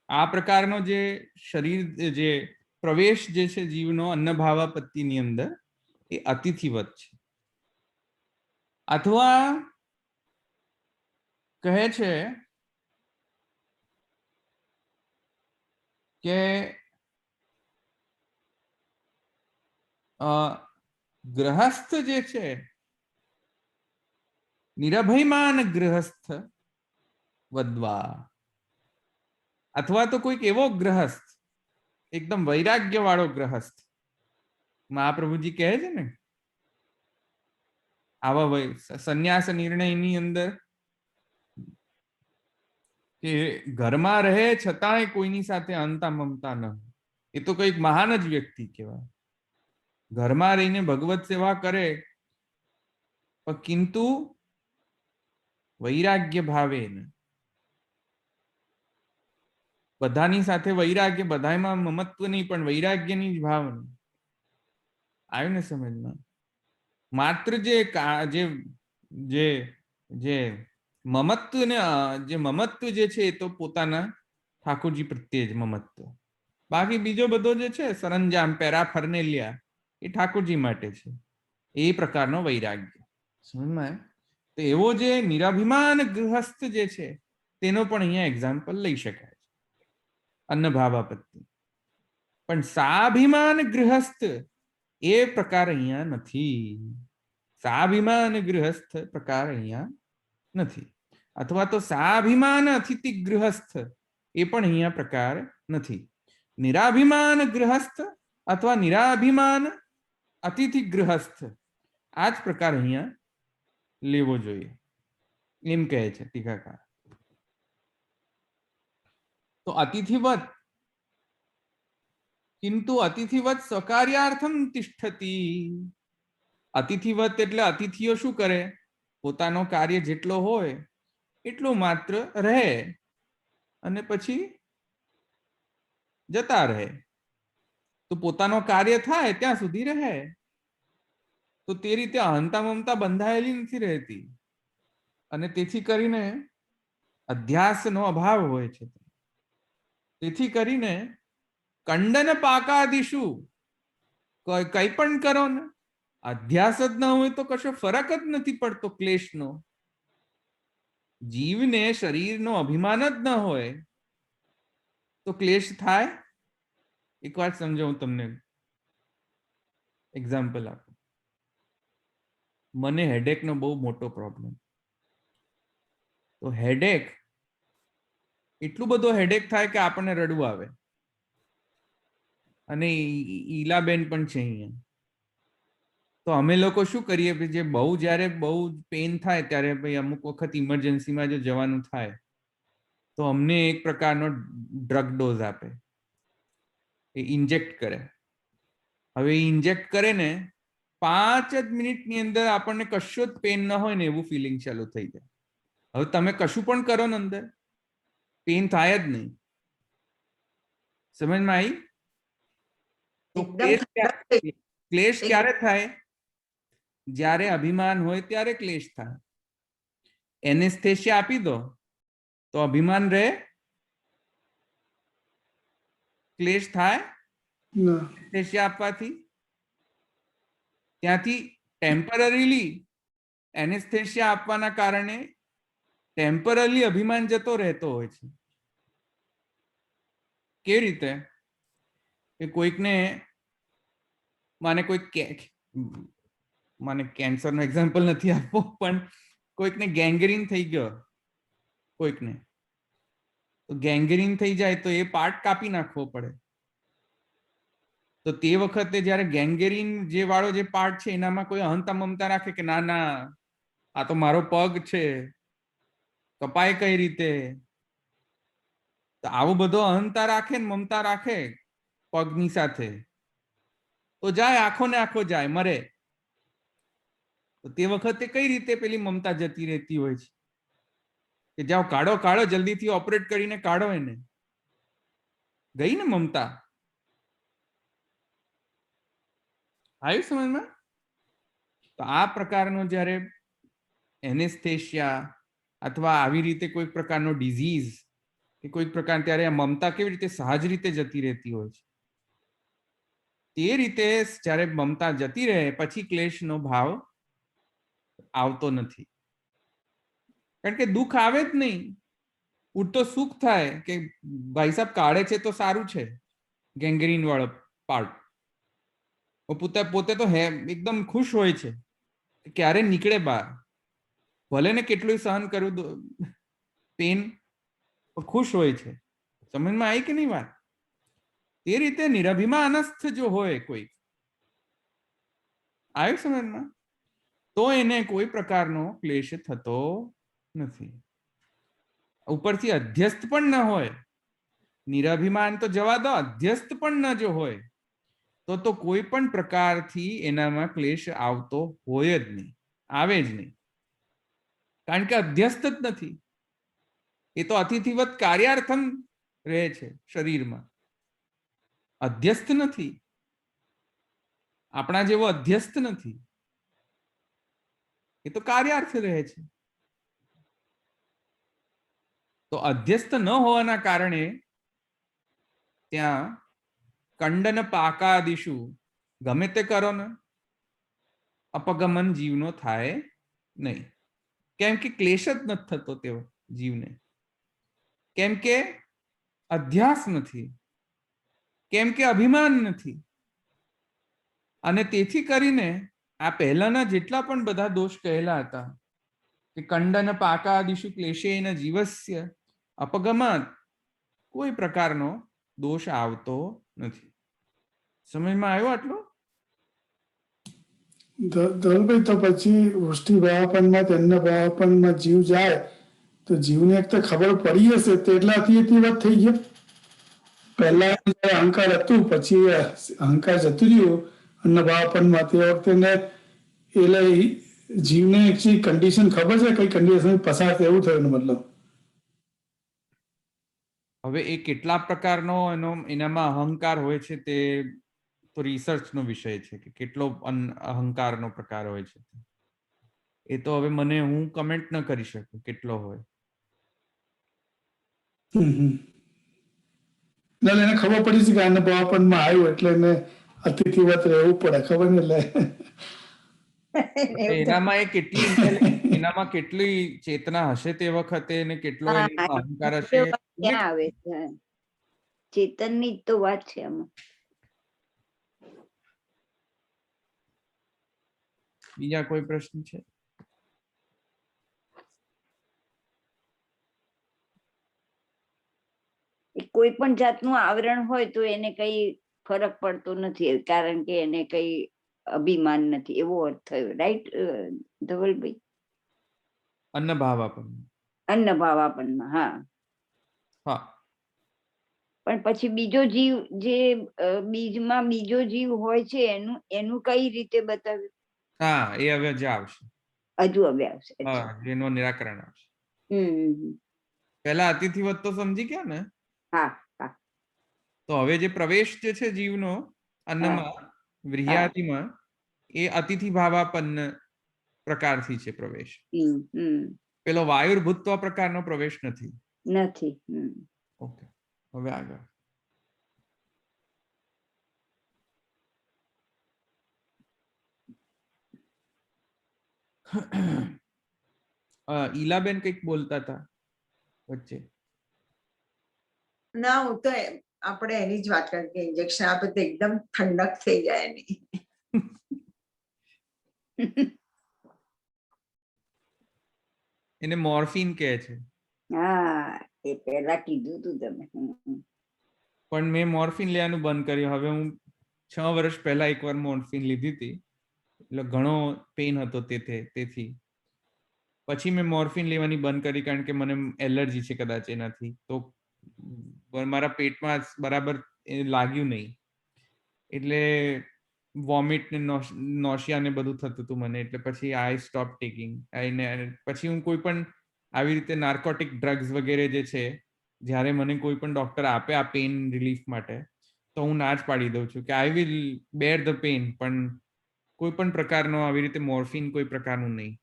આ પ્રકારનો જે શરીર જે પ્રવેશ જે છે જીવનો અન્નભાવાપત્તિની અંદર એ અતિથિવત છે. અથવા કહે છે કે ગ્રહસ્થ જે છે, નિરભયમાન ગ્રહસ્થ વદ્વા, અથવા તો કોઈક એવો ગ્રહસ્થ એકદમ વૈરાગ્ય વાળો ગ્રહસ્થ. મહાપ્રભુજી કહે છે ને આવા સંન્યાસ નિર્ણયની અંદર કે ઘરમાં રહે છતાંય કોઈની સાથે અંતા મમતા ન, એ તો કઈક મહાન જ વ્યક્તિ કહેવાય. ઘરમાં રહીને ભગવત સેવા કરે પણ કિંતુ વૈરાગ્ય ભાવે, બધાની સાથે વૈરાગ્ય, બધામાં મમત્વ નહીં પણ વૈરાગ્યની જ ભાવના. આવ્યું ને સમજમાં? માત્ર જે જે જે મમત્વ ને જે મમત્વ જે છે એ તો પોતાના ઠાકોરજી પ્રત્યે જ મમત્વ, બાકી બીજો બધો જે છે સરંજામ પેરાફર્નેલિયા એ ઠાકોરજી માટે છે. એ પ્રકારનો વૈરાગ્ય સમજમાં આવ્યું? તો એવો જે નિરાભિમાન ગૃહસ્થ જે છે તેનો પણ અહીંયા એક્ઝામ્પલ લઈ શકાય છે, અન્નભાવાપત્તિ. પણ સાભિમાન ગૃહસ્થ એ પ્રકાર અહીંયા નથી. સાભિમાન ગૃહસ્થ પ્રકાર અહીંયા નથી, અથવા તો સાભિમાન અતિથિ ગૃહસ્થ એ પણ અહીંયા પ્રકાર નથી. નિરાભિમાન ગૃહસ્થ અથવા નિરાભિમાન અતિથિ ગૃહસ્થ આ જ પ્રકાર અહીંયા લેવો જોઈએ એમ કહે છે ટીકાકાર. તો અતિથિવત કિંતુ અતિથિવત સ્વકાર્યાર્થમ તિષ્ઠતી. અતિથિવત એટલે અતિથિઓ શું કરે? પોતાનો કાર્ય જેટલો હોય એટલો માત્ર રહે અને પછી જતા રહે. તો પોતાનો કાર્ય થાય ત્યાં સુધી રહે. તો તે રીતે અહંતા મમતા બંધાયેલી નથી રહેતી અને તેથી કરીને અધ્યાસનો અભાવ હોય છે. તેથી કરીને કંડન પાકાદિશુ કઈ પણ કરો ને, અધ્યાસ જ ન હોય તો કશો ફરક જ નથી પડતો ક્લેશનો. જીવને શરીરનો અભિમાન જ ન હોય તો ક્લેશ થાય? એક વાત સમજાવું તમને, એક્ઝામ્પલ આપું. મને હેડેકનો બહુ મોટો પ્રોબ્લેમ. તો હેડેક એટલું બધો હેડેક થાય કે આપણને રડવું આવે. અને ઈલાબેન પણ છે અહીંયા. તો અમે લોકો શું કરીએ, જે બહુ જ્યારે બહુ પેન થાય ત્યારે ભાઈ અમુક વખત ઇમરજન્સીમાં જો જવાનું થાય તો અમને એક પ્રકારનો ડ્રગ ડોઝ આપે, એ ઇન્જેક્ટ કરે. હવે ઇન્જેક્ટ કરે ને 5 જ મિનિટની અંદર આપણને કશું જ પેન ન હોય ને એવું ફિલિંગ ચાલુ થઈ જાય. હવે તમે કશું પણ કરો ને અંદર પેન થાય જ નહીં. સમજમાં આવી? તો ક્લેશ ક્યારે થાય? જ્યારે અભિમાન હોય ત્યારે ક્લેશ થાય. એનેસ્થેસિયા આપી દો તો અભિમાન રહે? ક્લેશ થાય એનેસ્થેસિયા આપવાથી? ત્યાંથી ટેમ્પરરીલી એનેસ્થેસિયા આપવાના કારણે ટેમ્પરરી અભિમાન જતો રહેતો હોય છે. કેવી રીતે? કે કોઈકને મને કેન્સરનો એક્ઝામ્પલ નથી આપવો, પણ કોઈકને ગેંગ્રીન થઈ ગયો, કોઈકને તો ગેંગ્રીન થઈ જાય તો એ પાર્ટ કાપી નાખવો પડે. તો તે વખતે જ્યારે ગેંગ્રીન જે વાળો જે પાર્ટ છે એનામાં કોઈ અહંતા મમતા રાખે કે ના ના આ તો મારો પગ છે, કપાય કઈ રીતે? તો આવું બધો અહંતા રાખે ને મમતા રાખે પગની સાથે તો જાય, આખો ને આખો જાય, મરે. તો તે વખતે કઈ રીતે પેલી મમતા જતી રહેતી હોય છે કે જાઓ કાઢો કાઢો, જલ્દીથી ઓપરેટ કરીને કાઢો એને. ગઈ ને મમતા? આવ્યું સમજમાં? તો આ પ્રકારનો જ્યારે એનેસ્થેસિયા અથવા આવી રીતે કોઈ પ્રકારનો ડિઝીઝ કે કોઈ પ્રકાર, ત્યારે આ મમતા કેવી રીતે સહજ રીતે જતી રહેતી હોય છે. તે રીતે જ્યારે મમતા જતી રહે પછી ક્લેશનો ભાવ આવતો નથી. કારણ કે દુઃખ આવે જ નહીં. ઉડતો સુખ થાય કે ભાઈ સાહેબ કાઢે છે તો સારું છે ગેંગ્રીન વાળો પાર્ટ. પોતે તો એકદમ ખુશ હોય છે કે ક્યારે નીકળે બહાર, ભલે ને કેટલું સહન કરવું પેન, ખુશ હોય છે. સમજમાં આવી કે નહીં વાત? તે રીતે નિરભિમાનસ્થ જો હોય કોઈ, આવ્યું સમજમાં, તો એને કોઈ પ્રકારનો ક્લેશ થતો નથી. ઉપરથી અધ્યસ્ત પણ ન હોય, નિરાભિમાન તો જવા દો, અધ્યસ્ત પણ ન જો હોય તો કોઈ પણ પ્રકારથી એનામાં ક્લેશ આવતો હોય જ નહીં, આવે જ નહીં. કારણ કે અધ્યસ્ત જ નથી. એ તો અતિથિવત કાર્યાર્થમ રહે છે શરીરમાં, અધ્યસ્ત નથી. આપણા જેવો અધ્યસ્ત નથી, એ તો કાર્યાર્થ રહે છે. તો અધ્યસ્ત ન હોવાના કારણે ત્યાં કંડન પાકાદિશુ ગમે તે કરો ને અપગમન જીવનો થાય નહીં. કેમ કે ક્લેશ જ નથી થતો તે જીવને, કેમ કે અધ્યાસ નથી, કેમ કે અભિમાન નથી. અને તેથી કરીને આ પહેલાના જેટલા પણ બધા દોષ કહેલા હતા કે કંડન પાકાદિશુ ક્લેશેન જીવસ્ય અપગમાત, કોઈ પ્રકારનો દોષ આવતો નથી. સમયમાં આવ્યો આટલો? ધવલભાઈ, તો પછી વૃષ્ટિ ભાવાપનમાં તેમના ભાવાપનમાં જીવ જાય તો જીવને એક તો ખબર પડી હશે તેટલાથી એ વાત થઈ ગયો. પહેલા જ્યારે અહંકાર હતું, પછી અહંકાર જતું રહ્યું અન્ન ભાવાપનમાં, તે વખતે એટલે જીવને એકચુઅલી કન્ડિશન ખબર છે કઈ કન્ડિશન પસાર થાય એવું થયું મતલબ. હવે એ કેટલા પ્રકારનો એનામાં અહંકાર હોય છે તે તો રિસર્ચનો વિષય છે કે કેટલો અહંકારનો પ્રકાર હોય છે. એ તો હવે મને હું કમેન્ટ ન કરી શકું કેટલો હોય. એને ખબર પડી છે કે આને ભાવાપનમાં આવ્યું એટલે એને અતિથિવત રહેવું પડે, ખબર ને એટલે એનામાં એ કેટલી એનામાં કેટલી ચેતના હશે તે વખતે ને કેટલો એનામાં અહંકાર હશે ક્યાં આવે છે? ચેતનની જ તો વાત છે આમાં. બીજા કોઈ પ્રશ્ન છે? કોઈ પણ જાતનું આવરણ હોય તો એને કઈ ફરક પડતો નથી, કારણ કે એને કઈ અભિમાન નથી, એવો અર્થ થયો. રાઈટ ધવલભાઈ? અન્ન ભાવાપન. અન્ન ભાવાપનમાં, હા. હા. પણ પછી બીજો જીવ જે બીજમાં બીજો જીવ હોય છે એનું કઈ રીતે બતાવ્યું? હા, એ હવે જ આવશે. હજુ હવે આવશે. હા, એનું નિરાકરણ આવશે. હમ. પહેલા અતિથિવત તો સમજી ગયા ને? હા હા. તો હવે જે પ્રવેશ જે છે જીવનો અન્નમાં વ્રીહ્યાદિમાં, એ અતિથિ ભાવાપન્ન પ્રકારથી છે પ્રવેશ. પેલો વાયુર્ભૂત્વ પ્રકારનો પ્રવેશ નથી. નથી. ઓકે, હવે આગળ. ઈલાબેન કંઈક બોલતા હતા વચ્ચે. ના, હું તો આપણે એની જ વાત કરી કે ઇન્જેક્શન આપે તો એકદમ ઠંડક થઈ જાય એની. એને મોર્ફિન કહે છે. હા, એ પહેલા કીધું તું તમે. પણ મેં મોર્ફિન લેવાનું બંધ કર્યું. હવે હું 6 વર્ષ પહેલા એકવાર મોર્ફિન લીધી હતી, એટલે ઘણો પેઇન હતો તેથી પછી મેં મોર્ફિન લેવાની બંધ કરી, કારણ કે મને એલર્જી છે કદાચ એનાથી. તો મારા પેટમાં બરાબર લાગ્યું નહીં, એટલે વોમિટ ને નોશિયા ને બધું થતું હતું મને. એટલે પછી આઈ સ્ટોપ ટેકિંગ. પછી હું કોઈ પણ આવી રીતે નાર્કોટિક ડ્રગ્સ વગેરે જે છે, જ્યારે મને કોઈ પણ ડોક્ટર આપે આ પેઇન રિલીફ માટે, તો હું ના જ પાડી દઉં છું કે I will bear the pain, પણ કોઈ પણ પ્રકારનો આવી રીતે મોર્ફિન કોઈ પ્રકારનું નહીં,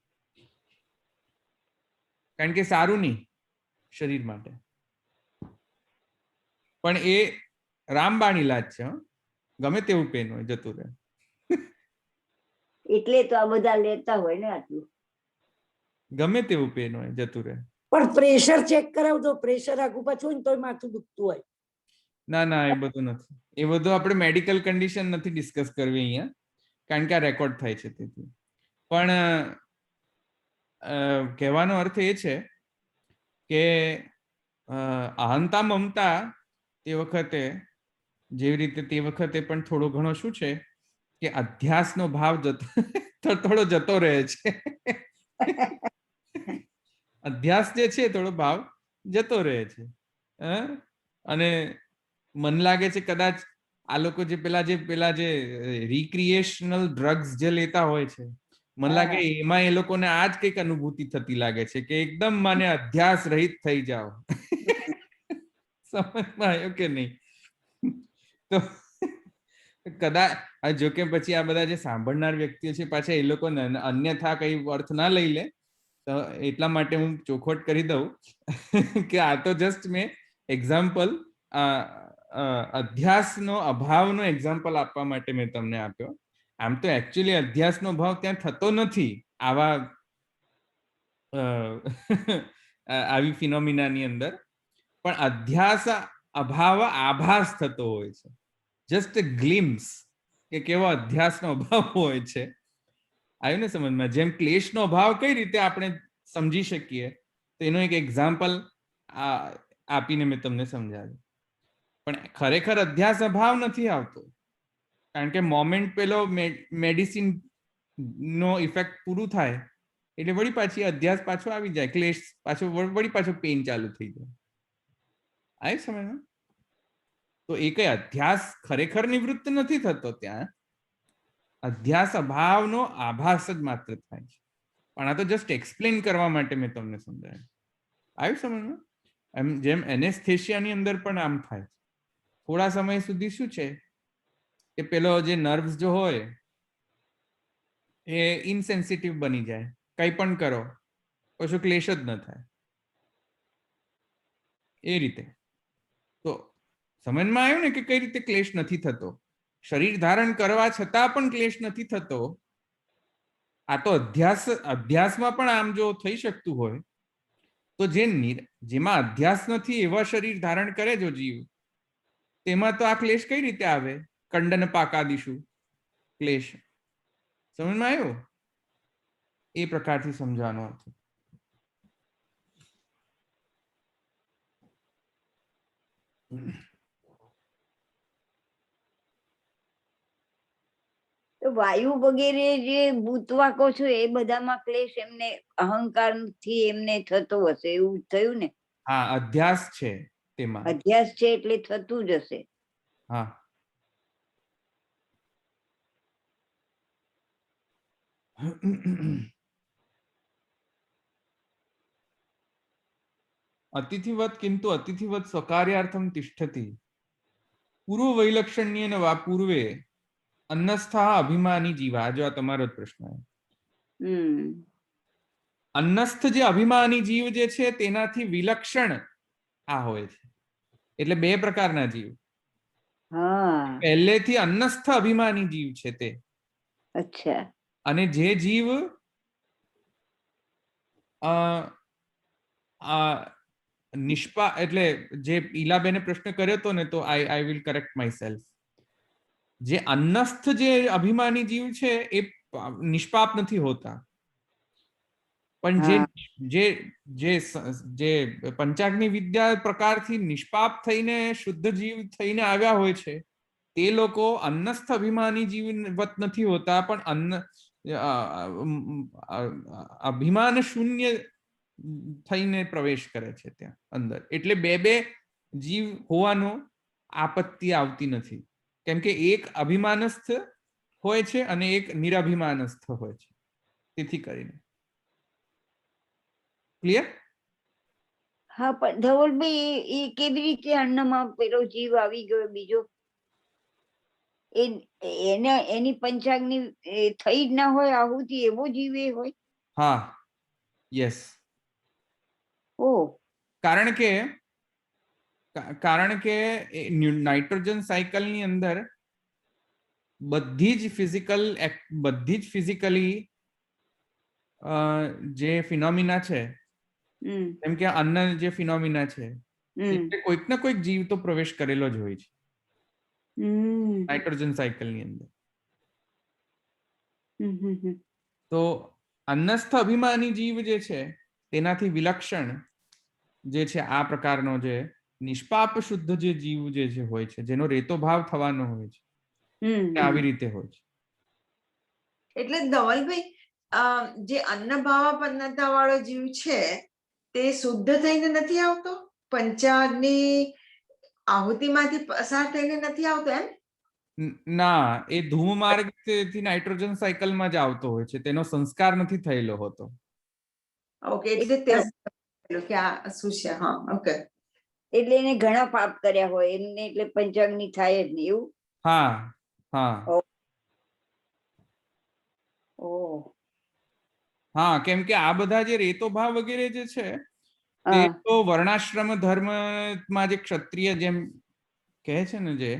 કારણ કે સારું નહીં શરીર માટે. પણ એ રામબાણ ઇલાજ છે. ગમે તેવું પેન હોય જતું રહે. એટલે તો આ બધા લેતા હોય ને આટલું. ગમે તેવું પેન હોય જતું રહે. પણ પ્રેશર ચેક કરાવજો, પ્રેશર આગું પાછું હોય ને તોય માથું દુખતું હોય. ના ના, એ બધું નથી. એ બધું આપણે મેડિકલ કન્ડિશન નથી ડિસ્કસ કરવી અહીંયા, કારણ કે આ રેકોર્ડ થાય છે તેથી. પણ કહેવાનો અર્થ એ છે કે અહંતા મમતા તે વખતે જેવી રીતે તે વખતે પણ થોડો ઘણો શું છે કે અધ્યાસનો ભાવ થોડો જતો રહે છે. અધ્યાસ જે છે થોડો ભાવ જતો રહે છે. અને મન લાગે છે કદાચ આ લોકો જે પેલા જે રિક્રિએશનલ ડ્રગ્સ જે લેતા હોય છે, મને લાગે એમાં એ લોકોને આ જ કઈક અનુભૂતિ થતી લાગે છે કે એકદમ મને અધ્યાસ રહિત થઈ જાઓ. સમજમાં આવ્યો કે નહીં? તો કદાચ જો કે પછી આ બધા જે સાંભળનાર વ્યક્તિઓ છે પાછા એ લોકો અન્યથા કઈ અર્થ ના લઈ લે, તો એટલા માટે હું ચોખવટ કરી દઉં કે આ તો જસ્ટ મેં એક્ઝામ્પલ અધ્યાસનો અભાવનો એક્ઝામ્પલ આપવા માટે મેં તમને આપ્યો. આમ તો એકચ્યુઅલી અધ્યાસનો અભાવ ત્યાં થતો નથી આવા આવી ફિનોમિનાની અંદર, પણ અધ્યાસ અભાવ આભાસ થતો હોય છે. જસ્ટ ગ્લિમ્સ કે કેવો અધ્યાસનો અભાવ હોય છે. આવ્યું ને સમજમાં? જેમ ક્લેશનો અભાવ કઈ રીતે આપણે સમજી શકીએ, તો એનો એક એક્ઝામ્પલ આપીને મેં તમને સમજાવ્યું. પણ ખરેખર અધ્યાસ અભાવ નથી આવતો, કારણ કે મોમેન્ટ પેલો મેડિસિન નો ઇફેક્ટ પૂરું થાય એટલે વળી પાછી અધ્યાસ પાછો આવી જાય, ક્લેશ પાછો વળી પાછો પેઇન ચાલુ થઈ જાય. આવી સમજમાં? તો એ કઈ અધ્યાસ ખરેખર નિવૃત્ત નથી થતો, ત્યાં અધ્યાસ અભાવનો આભાસ જ માત્ર થાય છે. પણ આ તો જસ્ટ એક્સપ્લેન કરવા માટે મેં તમને સમજાવ્યું. આવ્યું સમજમાં? એમ જેમ એનેસ્થેશિયાની અંદર પણ આમ થાય. થોડા સમય સુધી શું છે કે પેલો જે નર્વ્સ જો હોય એ ઇનસેન્સિટિવ બની જાય, કંઈ પણ કરો કશું ક્લેશ જ ન થાય, એ રીતે. તો સમજમાં આવ્યું ને કે કઈ રીતે ક્લેશ નથી થતો? શરીર ધારણ કરવા છતાં પણ ક્લેશ નથી થતો. આ તો અધ્યાસમાં પણ આમ જો થઈ શકતું હોય તો જેમાં અધ્યાસ નથી એવા શરીર ધારણ કરે જો જીવ, તેમાં તો આ ક્લેશ કઈ રીતે આવે? કંડન પાકાદીશું ક્લેશ. સમજમાં આવ્યું? એ પ્રકારથી સમજવાનો હતો. તો વાયુ વગેરે જે ભૂતવાકો છો એ બધામાં ક્લેશ એમને અહંકાર થી એમને થતો હશે, એવું થયું ને? હા, અધ્યાસ છે તેમાં. અધ્યાસ છે એટલે થતું જ હશે. હા, અતિથિવત કિંતુ અતિથિવત સ્વકાર્યાર્થમ તિષ્ઠતિ પૂર્વ વૈલક્ષણ્યેન વા પૂર્વે અન્નસ્થા અભિમાની જીવા. જો આ તમારો જ પ્રશ્ન. અન્નસ્થ જે અભિમાની જીવ જે છે તેનાથી વિલક્ષણ આ હોય છે. એટલે બે પ્રકારના જીવ. પહેલેથી અન્નસ્થ અભિમાની જીવ છે તે. અચ્છા. અને જે જીવ નિષ્પાપ, એટલે જે ઈલાબેને પ્રશ્ન કર્યો હતો ને, તો I will correct my self. જે અન્નસ્થ જે અભિમાની જીવ છે એ નિષ્પાપ નથી હોતા, પણ જે પંચાગ્નિ વિદ્યા પ્રકારથી નિષ્પાપ થઈને શુદ્ધ જીવ થઈને આવ્યા હોય છે, તે લોકો અન્નસ્થ અભિમાની જીવવત નથી હોતા, પણ અભિમાન શૂન્ય થઈને પ્રવેશ કરે છે ત્યાં અંદર. એટલે બે જીવ હોવાનો આપત્તિ આવતી નથી, કેમ કે એક અભિમાનસ્થ હોય છે અને એક નિરભિમાનસ્થ હોય છે. તેથી કરીને ક્લિયર? હા, પણ ધવલભાઈ એ કેવી રીતે અન્નમાં પેલો જીવ આવી ગયો બીજો? એની પંચાગ્નિ થઈ જ ના હોય આહુતિ, એવો જીવ એ હોય? હા, યસ. ઓ, કારણ કે નાઇટ્રોજન સાયકલની અંદર બધી જ ફિઝિકલી જે ફિનોમિના છે, જેમ કે અન્ન જે ફિનોમિના છે, એટલે કોઈક ના કોઈક જીવ તો પ્રવેશ કરેલો જ હોય છે નાઇટ્રોજન સાયકલની અંદર. તો અન્નસ્થ અભિમાની જીવ જે છે તેનાથી વિલક્ષણ જે છે આ પ્રકારનો જે નિષ્પાપ શુદ્ધ જે જીવ જે હોય છે, જેનો રેતો ભાવ થવાનો હોય છે, આવી રીતે હોય છે. એટલે ધવલભાઈ, જે અન્નભાવાપન્નતા વાળો જીવ છે તે શુદ્ધ થઈને નથી આવતો? પંચાગ્નિ આહુતિમાંથી પસાર થઈને નથી આવતો એમ? ના, એ ધૂમ માર્ગથી નાઇટ્રોજન સાયકલમાં જ આવતો હોય છે, તેનો સંસ્કાર નથી થયેલો હોતો. ઓકે, એટલે ત્યાં કે આ શું છે. હા, ઓકે. એટલે એને ઘણા પાપ કર્યા હોય એમને, એટલે પંચાગ્નિ થાય જ નહીં એવું? હા, હા. ઓ, હા, કેમ કે આ બધા જે રેતો ભાવ વગેરે જે છે તે હા તો વર્ણાશ્રમ ધર્મમાં જે ક્ષત્રિય જેમ કહે છે ને, જે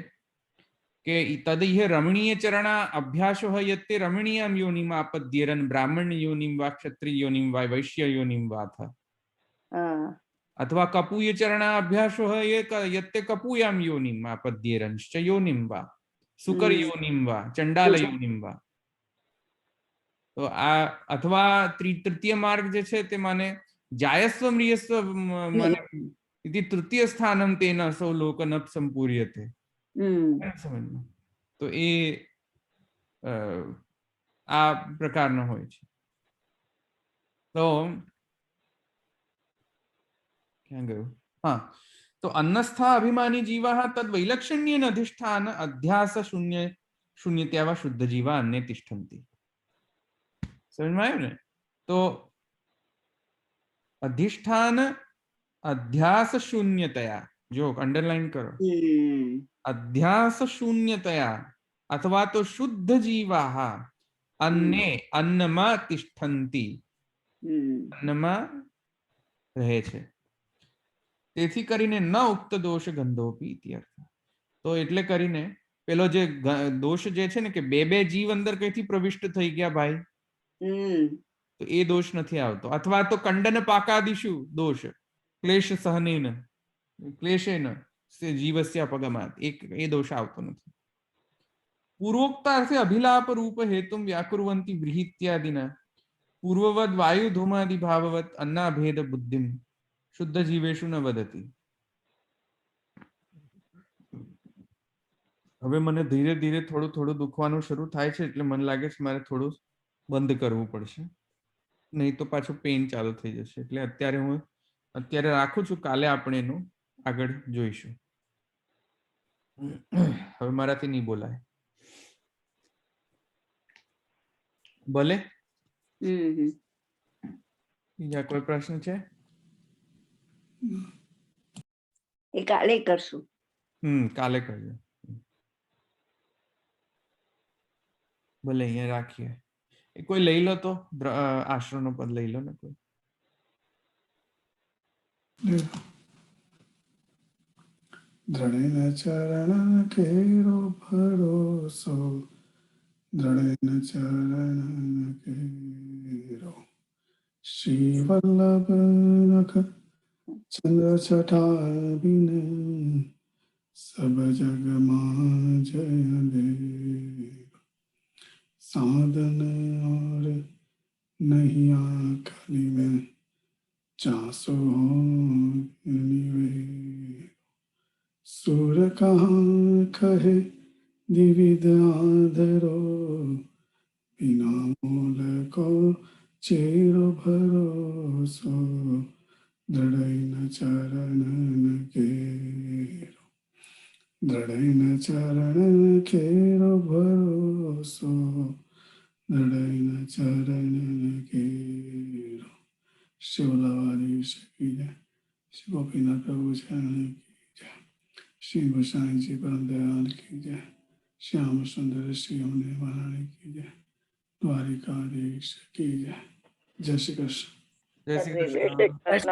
કે તદિહ રમણીય ચરણા અભ્યાસો યત્તે રમણીયમ યોનિમ આપદ્યેરન બ્રાહ્મણ યોનિમ વા ક્ષત્રિય યોનિમ વા વૈશ્ય યોનિમ વાથ, હા અથવા કપૂય ચરણા અભ્યાસો યત્તે કપૂયામ યોનિમ આપદ્યેરંશ્ચ યોનિમ વા સુકર હમ. યોનિમ વા ચંડાલ યોનિમ વા. તો આ અથવા તૃતીય માર્ગ જે છે તે માને જાયસ્વ મ્રિયસ્વ માને इति तृतीय स्थानम तेन असौ लोक न संपूर्यते. સમજમાં તો એ આ પ્રકારનો હોય છે. તો ક્યાં ગયું? હા, તો અન્નસ્થા અભિમાની જીવા તદ વૈલક્ષણ્યેન અધિષ્ઠાન અધ્યાસ શૂન્યત્યા વા શુદ્ધ જીવા અન્ને તિષ્ઠન્તિ. સમજમાં આવ્યું ને? તો અધિષ્ઠાન અધ્યાસ શૂન્યતયા, જો અંડરલાઈન કરો, અધ્યાસ શૂન્યતયા અથવા તો શુદ્ધ જીવા અન્ને અન્નમાં તિષ્ઠન્તિ, અન્નમાં રહે છે. તેથી કરીને ન ઉક્ત દોષ ગંધોપી ઇત્યર્થ. તો એટલે કરીને પેલો જે દોષ જે છે ને કે બે જીવ અંદર કઈથી પ્રવિષ્ટ થઈ ગયા ભાઈ, તો એ દોષ નથી આવતો. અથવા તો કંડન પાકાદિશુ દોષ ક્લેશ સહનેન ક્લેશેન જીવસ્ય અપગમાત, એ દોષ આવતો નથી. પૂર્વોક્તાર્થે અભિલાપ રૂપ હેતુમ વ્યાકુર્વંતી વ્રીહિત્યાદિના પૂર્વવદ વાયુ ધૂમાદિ ભાવવત અન્નાભેદ બુદ્ધિમ શુદ્ધ જીવેશુ ન વદતી. હવે મને ધીરે ધીરે થોડું થોડું દુખવાનું શરૂ થાય છે, એટલે મને લાગે છે મારે થોડું બંધ કરવું પડશે, નહીં તો પાછું પેન ચાલુ થઈ જશે. એટલે અત્યારે રાખું છું, કાલે આપણે એનું આગળ જોઈશું. હવે મારાથી નહીં બોલાય. ભલે. બીજા કોઈ પ્રશ્ન છે? એ કાલે કરશું. કાલે કરજો. ભલે અહીંયા રાખીએ. એ કોઈ લઈ લો તો આશ્રમ નો પદ લઈ લો ને કોઈ. દ્રઢેન ચરણ કેરો ભરોસો, દ્રઢેન ચરણ કેરો શ્રી વલ્લભ નખ ચંદ્ર છટા બિને સબ જગ માં જય દેવ साधन और नहीं आखली में चासो निवे सुर कहाँ कहे दिविद आधरो बिना मोल को चेरो भरोसो दृढ़ चरण केरो दृढ़ चरण केरो भरोसो दृढ़ चरण केरो। शिवलावारी की जय, श्री गोपीनाथ प्रभु चरण की जय, श्री गोसाई जी परम दयाल की जय, श्याम सुंदर श्री होने महारानी की जय, द्वारिकाधीश की जय। जय श्री कृष्ण। जय श्री कृष्ण।